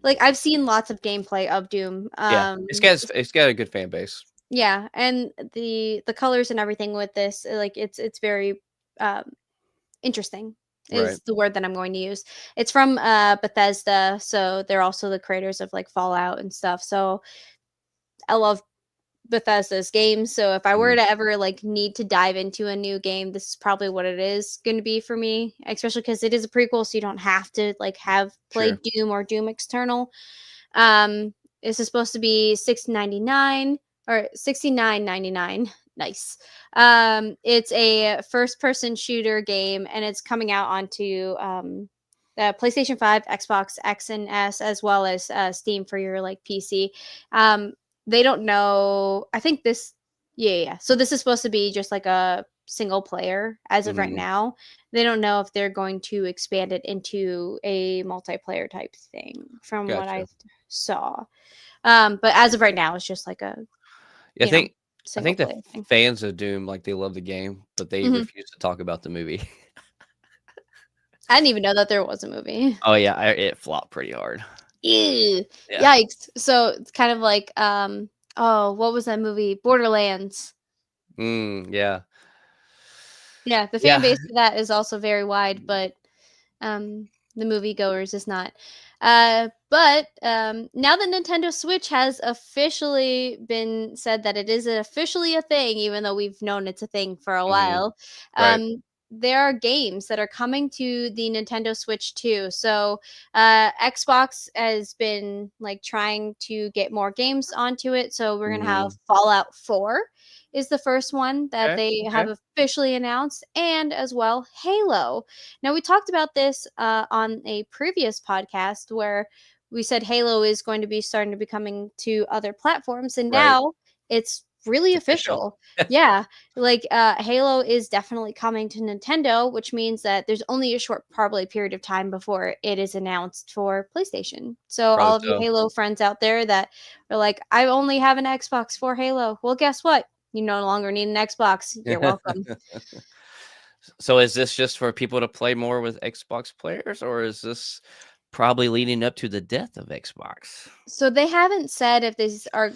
like, I've seen lots of gameplay of Doom, Yeah, it's got a good fan base. yeah, and the colors and everything with this, like, it's very, um, interesting Right. is the word that I'm going to use. It's from, Bethesda, so they're also the creators of, like, Fallout and stuff, so I love Bethesda's games, so if I were Mhm. to ever, like, need to dive into a new game, this is probably what it is gonna be for me, especially because it is a prequel, so you don't have to, like, have Sure. played Doom or Doom Eternal. Um, this is supposed to be 6.99 or 69.99. Nice. It's a first-person shooter game, and it's coming out onto the PlayStation 5, Xbox X and S, as well as Steam for your like PC. Um, they don't know. I think this. Yeah, yeah, yeah. So this is supposed to be just like a single player as of right Mhm. now. They don't know if they're going to expand it into a multiplayer type thing, from what I Gotcha. saw. But as of right now, it's just like a, Yeah, you know, I single think the player thing. fans of Doom, like, they love the game, but they Mhm. refuse to talk about the movie. I didn't even know that there was a movie. Oh, yeah, it flopped pretty hard. Ew. Yeah. Yikes. So it's kind of like, oh, what was that movie? Borderlands. Yeah. Yeah, the fan Yeah. base for that is also very wide, but the moviegoers is not. But now the Nintendo Switch has officially been said that it is officially a thing, even though we've known it's a thing for a Mhm. while. Right. There are games that are coming to the Nintendo Switch too. So Xbox has been like trying to get more games onto it. So we're gonna have Mhm. Fallout 4 is the first one that Okay, they okay. have officially announced, and as well Halo. Now, we talked about this on a previous podcast where we said Halo is going to be starting to be coming to other platforms, and Right. now it's really It's official. official. Yeah, like Halo is definitely coming to Nintendo, which means that there's only a short, probably period of time before it is announced for PlayStation. So, Probably all of you so. Halo friends out there that are like, I only have an Xbox for Halo. Well, guess what? You no longer need an Xbox. You're welcome. So is this just for people to play more with Xbox players, or is this probably leading up to the death of Xbox? So they haven't said if these are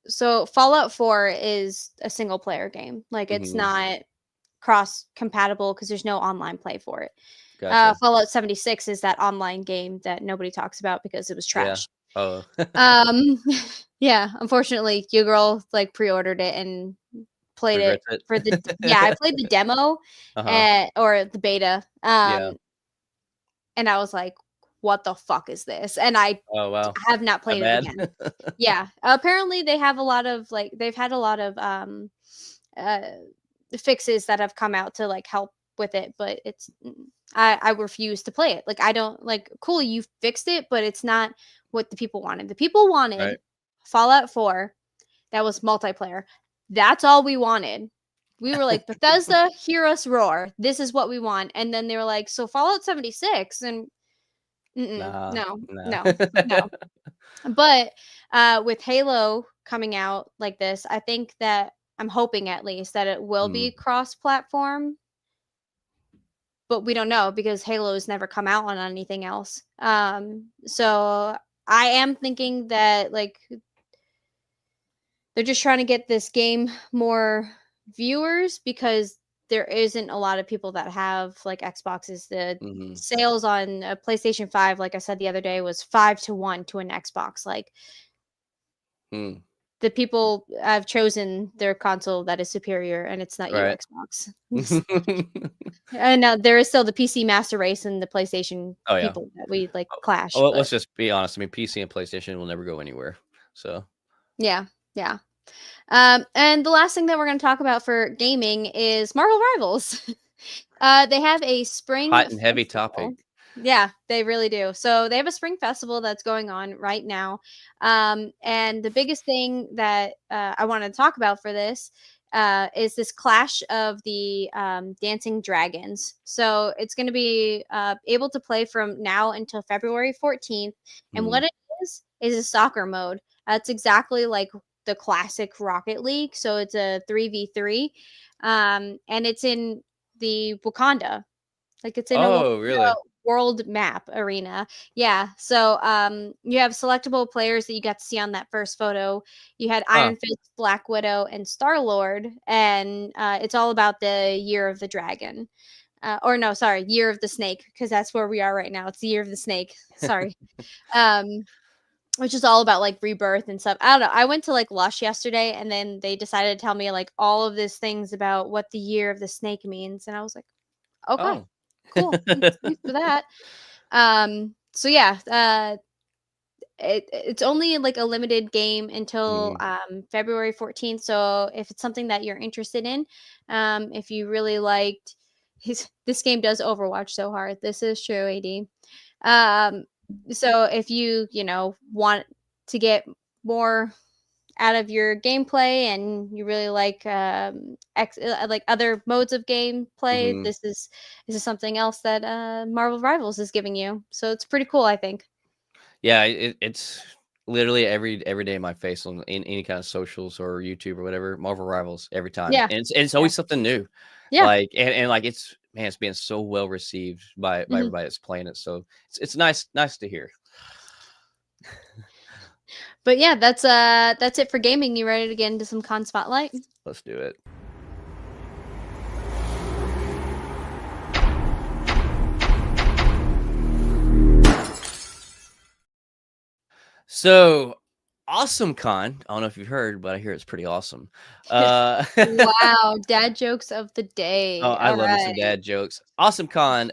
so Fallout 4 is a single player game. Like it's Mhm. not cross compatible because there's no online play for it. Gotcha. Fallout 76 is that online game that nobody talks about because it was Yeah. trash. Oh. Um, yeah, unfortunately, your girl like pre-ordered it and played it Regrets it. for the yeah, I played the demo Uh-huh. or the beta. Yeah. And I was like, what the fuck is this? And I Oh, wow. have not That played it bad? again. Yeah. Apparently they have a lot of like they've had a lot of uh fixes that have come out to like help with it, but I refuse to play it. Like I don't like cool, you fixed it, but it's not what the people wanted. The people wanted Right. Fallout 4 that was multiplayer. That's all we wanted. We were like, Bethesda, hear us roar. This is what we want. And then they were like, so Fallout 76 and Nah. no, Nah. no, no. But with Halo coming out like this, I think that I'm hoping at least that it will be Mm. cross-platform, but we don't know because Halo's never come out on anything else. So I am thinking that like they're just trying to get this game more viewers because there isn't a lot of people that have like Xboxes. The Mhm. sales on a PlayStation 5, like I said the other day, was 5-1 to an Xbox. Like Mm. the people have chosen their console that is superior, and it's not you, Right. Xbox. And there is still the PC master race and the PlayStation Oh, yeah. people that we like clash. Well, let's But just be honest. I mean, PC and PlayStation will never go anywhere. So yeah, yeah. And the last thing that we're going to talk about for gaming is Marvel Rivals. They have a spring hot and heavy topic. festival. Yeah, they really do. So they have a spring festival that's going on right now. And the biggest thing that I want to talk about for this is this clash of the dancing dragons. So it's going to be able to play from now until February 14th. And Mm. what it is a soccer mode. That's exactly like the classic Rocket League. So it's a 3v3. And it's in the Wakanda. Like it's in a Oh, really? world map arena. Yeah. So you have selectable players that you got to see on that first photo. You had Huh. Iron Fist, Black Widow, and Star Lord, and it's all about the year of the dragon. Or no, sorry, year of the snake, because that's where we are right now. It's the year of the snake. Sorry. Um, which is all about like rebirth and stuff. I don't know. I went to like Lush yesterday and then they decided to tell me like all of these things about what the year of the snake means. And I was like, okay, Oh. cool. Thanks for that. So yeah, it's only like a limited game until Mm. February 14th. So if it's something that you're interested in, if you really liked this game does Overwatch so hard. This is true, AD. Um, so if you know want to get more out of your gameplay and you really like like other modes of gameplay, Mhm. this is something else that Marvel Rivals is giving you. So it's pretty cool, I think. Yeah, it's literally every day in my face on in any kind of socials or YouTube or whatever. Marvel Rivals every time, Yeah, and it's yeah, always something new. yeah. Like and like it's man, it's being so well received by Mhm. everybody that's playing it. So it's nice to hear. But yeah, that's it for gaming. You ready to get into some con spotlight? Let's do it. So awesome con. I don't know if you've heard, but I hear it's pretty awesome. Uh, Wow, dad jokes of the oh, day. I All love me some right. dad jokes. Awesome con.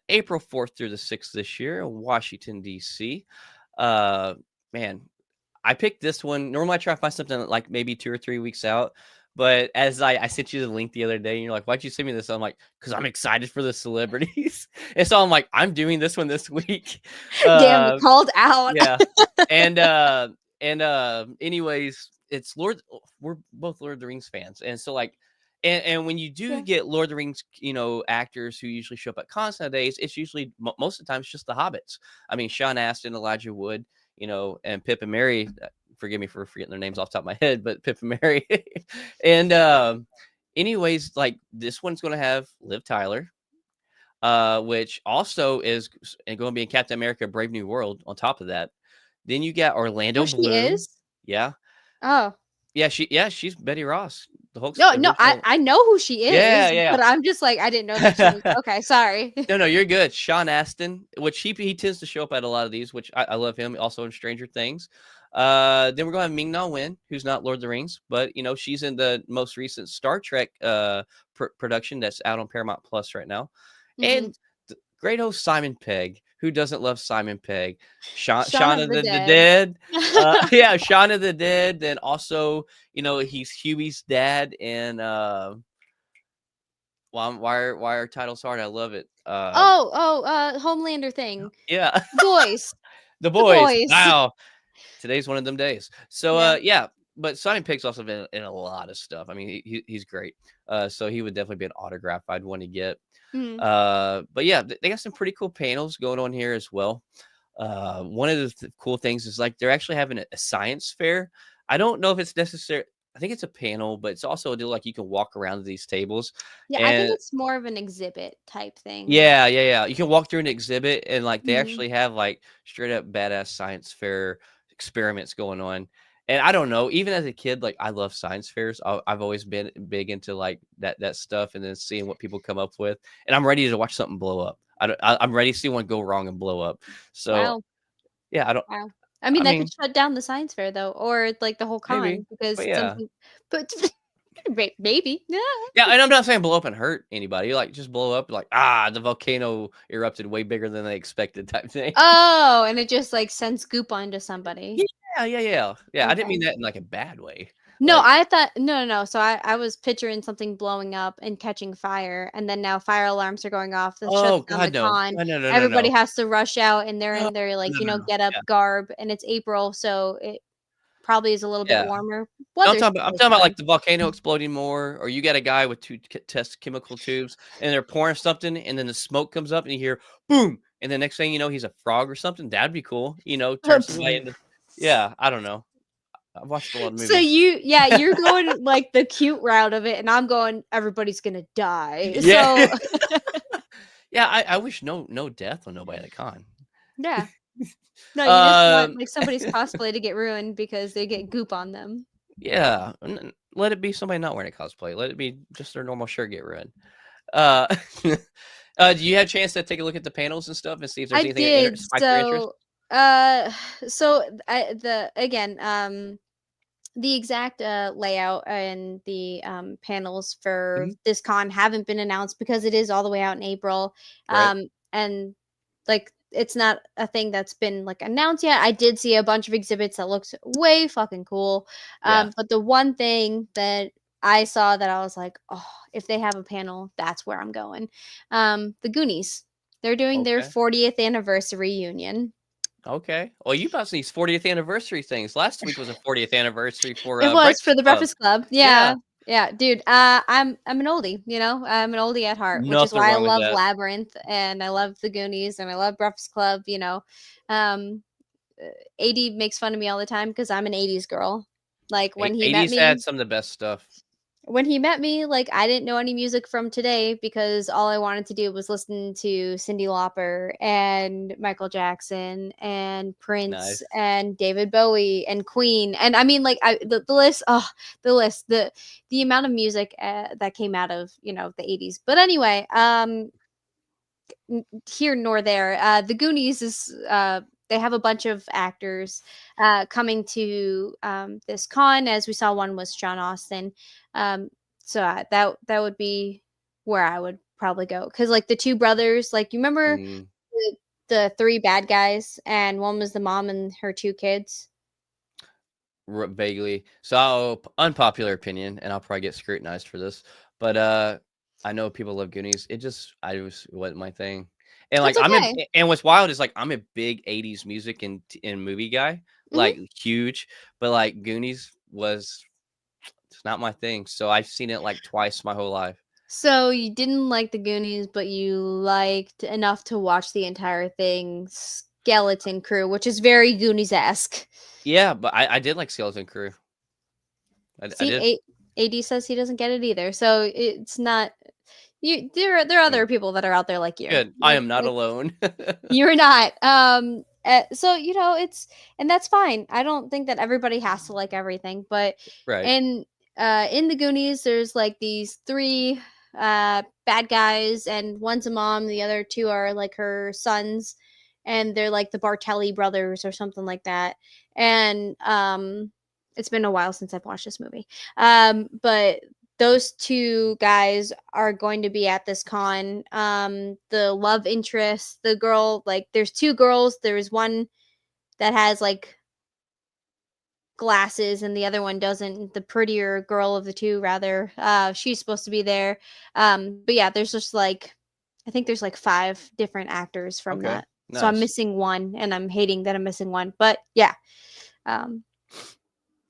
April 4th through the 6th this year in Washington D.C. Uh, man, I picked this one. Normally, I try to find something like maybe 2 or 3 weeks out. But as I sent you the link the other day, and you're like, "Why'd you send me this?" I'm like, "Cause I'm excited for the celebrities." And so I'm like, "I'm doing this one this week." Damn it, Uh, called out. yeah, and anyways, it's Lord. We're both Lord of the Rings fans, and so like, and when you do Yeah. get Lord of the Rings, actors who usually show up at cons nowadays, it's usually most of the time it's just the hobbits. I mean, Sean Astin, Elijah Wood, and Pip and Mary. Forgive me for forgetting their names off the top of my head, but Pip and Mary. And anyways, like this one's going to have Liv Tyler, which also is going to be in Captain America: Brave New World. On top of that, then you got Oh, Orlando she Bloom. is? Yeah, Oh. she's Betty Ross, the Hulk's No, no, I original. I know who she Yeah, is, yeah. but I'm just like I didn't know that she was okay. Sorry. No, no, you're good. Sean Astin, which he tends to show up at a lot of these, which I love him. Also in Stranger Things. Then we're going to have Ming Na Wen, who's not Lord of the Rings, but she's in the most recent Star Trek production that's out on Paramount Plus right now, Hmm. and the great host Simon Pegg. Who doesn't love Simon Pegg? Shaun Shaun of of the the Dead. Dead. Yeah, Shaun of the Dead. Then also, he's Huey's dad, and why are titles hard? I love it. Homelander thing. Yeah. Boys. The The boys. boys. Wow. Today's one of them days. So Yeah. yeah, but Simon Pegg's also been in a lot of stuff. I mean, he's great. So he would definitely be an autograph I'd want to get. Mhm. But yeah, they got some pretty cool panels going on here as well. One of the cool things is like they're actually having a science fair. I don't know if it's necessary. I think it's a panel, but it's also a deal like you can walk around these tables. Yeah, I think And it's more of an exhibit type thing. yeah, yeah, yeah. You can walk through an exhibit and like they Mhm. actually have like straight up badass science fair experiments going on. And I don't know, even as a kid, like I love science fairs. I've always been big into like that stuff, and then seeing what people come up with. And I'm ready to watch something blow up. I'm ready to see one go wrong and blow up. So Wow. yeah, I don't. Wow. I mean, I that could mean, shut down the science fair though, or like the whole maybe, con because but yeah, something. But maybe. Yeah. yeah. And I'm not saying blow up and hurt anybody. Like just blow up, like the volcano erupted way bigger than they expected, type thing. Oh, and it just like sends goop onto somebody. Yeah, yeah, yeah. Yeah, I didn't mean Okay. that in, like, a bad way. No, Like, I thought no, no, no. So I was picturing something blowing up and catching fire, and then now fire alarms are going off that shuts "Oh, down the god, no. con. No, no, no, no, Everybody no. has to rush out, and they're No, in their like no, no, no. get up Yeah, garb, and it's April, so it probably is a little bit yeah. warmer. No, Weather's I'm probably talking about, like, fine. the volcano exploding more, or you got a guy with 2 test chemical tubes, and they're pouring something, and then the smoke comes up, and you hear, "Boom," and the next thing you know, he's a frog or something. That'd be cool, turn somebody into yeah, I don't know. I've watched a lot of So movies. you're going like the cute route of it, and I'm going everybody's gonna die. Yeah. So Yeah, I wish no death on nobody at a con. yeah. No, you just want Um like somebody's cosplay to get ruined because they get goop on them. Yeah, let it be somebody not wearing a cosplay. Let it be just their normal shirt get ruined. Uh, do you have a chance to take a look at the panels and stuff and see if there's I anything that did. spiked your interest? Uh, so the again, the exact layout and the panels for Mhm. this con haven't been announced because it is all the way out in April. Right. And like it's not a thing that's been like announced yet. I did see a bunch of exhibits that looks way fucking cool. Yeah. But the one thing that I saw that I was like, oh, if they have a panel, that's where I'm going. The Goonies. They're doing their Okay. 40th anniversary reunion. Okay. Well, you bought these 40th anniversary things. Last week was a 40th anniversary for It was for Breakfast the Club. Breakfast Club. Yeah. Yeah. Yeah, dude. I'm an oldie, you know. I'm an oldie at heart, which is Nothing why I wrong with love that. Labyrinth and I love The Goonies and I love Breakfast Club. Um, uh, AD makes fun of me all the time because I'm an '80s girl. Like when he met 80s had me, some of the best stuff. like I didn't know any music from today because all I wanted to do was listen to Cyndi Lauper and Michael Jackson and Prince Nice. and David Bowie and Queen. And I mean like the list, the list, the amount of music that came out of, the 80s. But anyway, here nor there. The Goonies is they have a bunch of actors coming to this con. As we saw, one was John Austin. Um, so that would be where I would probably go because like the two brothers, like you remember Mm, the three bad guys, and one was the mom and her two kids. vaguely. So, unpopular opinion, and I'll probably get scrutinized for this, but I know people love Goonies. I just wasn't my thing. And like That's okay. and what's wild is like I'm a big 80s music and movie guy, Hmm. like huge, but like Goonies was it's not my thing. So I've seen it like twice my whole life. So you didn't like the Goonies, but you liked enough to watch the entire thing. Skeleton Crew, which is very Goonies esque. Yeah, but I did like Skeleton Crew. I See, did. AD says he doesn't get it either. So it's not you. There are Mm, other people that are out there like you. good. I Like am not alone. you're not. So and that's fine. I don't think that everybody has to like everything, but Right. in in the Goonies, there's like these three bad guys, and one's a mom, the other two are like her sons, and they're like the Bartelli brothers or something like that. And it's been a while since I've watched this movie. But those two guys are going to be at this con. The love interest, the girl, like there's two girls. There's one that has like glasses and the other one doesn't. The prettier girl of the two, rather. She's supposed to be there. But yeah, there's just like I think there's like 5 different actors from Okay. that. So I'm Nice. missing one, and I'm hating that I'm missing one. But yeah, um,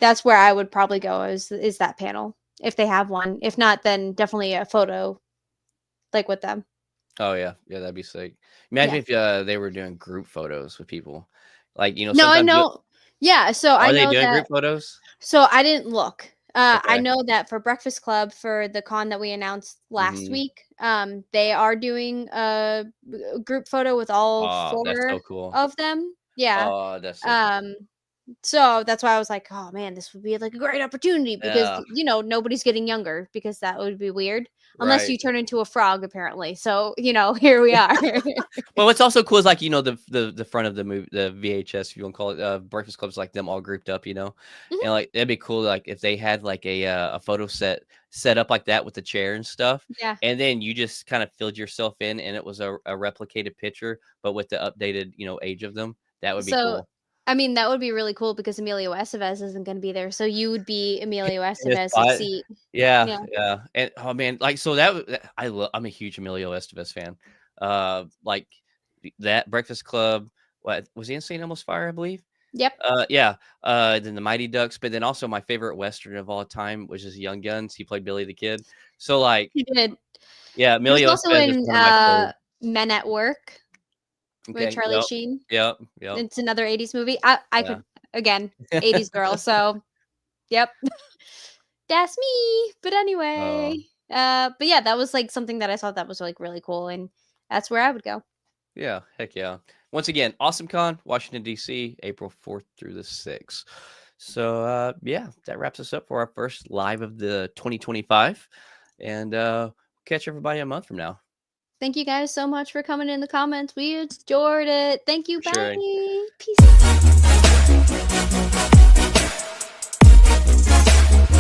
that's where I would probably go is that panel if they have one. If not, then definitely a photo like with them. Oh yeah, yeah, that'd be sick. Imagine Yeah. if they were doing group photos with people, like No, I sometimes know. Yeah, so I are they know doing that. group photos? So I didn't look. I Okay. know that for Breakfast Club for the con that we announced last Hmm. week, they are doing a group photo with all Oh, that's 4 so cool. of them. Yeah. Oh, that's so cool. Um, so that's why I was like, "Oh man, this would be like a great opportunity because Yeah. nobody's getting younger because that would be weird unless Right. you turn into a frog apparently." So, here we are. Well, what's also cool is like the front of the movie, the VHS, if you want to call it, Breakfast Club's like them all grouped up, Mhm. and like it'd be cool like if they had like a photo set up like that with the chair and stuff, Yeah. and then you just kind of filled yourself in, and it was a replicated picture, but with the updated age of them. That would be So, cool. I mean, that would be really cool because Emilio Estevez isn't gonna be there, so you would be Emilio In his Estevez's spot. seat. Yeah, Yeah. yeah, and oh man, like so I'm a huge Emilio Estevez fan. Like that Breakfast Club. What was he in St. Elmo's Fire? I believe. Yep, Yeah. Then the Mighty Ducks, but then also my favorite Western of all time, which is Young Guns. He played Billy the Kid. So like, he did. yeah, He was Emilio also Estevez is in, one of my faves. Men at Work with Okay. Charlie Yep. Sheen. Yep. Yep. It's another '80s movie. I Yeah. could again, '80s girl, so yep. That's me. But anyway, Oh, but yeah, that was, like, something that I thought that was, like, really cool, and that's where I would go. yeah. Heck yeah. Once again, Awesome Con, Washington D.C., April 4th through the 6th. So yeah, that wraps us up for our first live of the 2025, and catch everybody a month from now. Thank you guys so much for coming in the comments. We adored it. Thank you. For sure. Bye. Peace.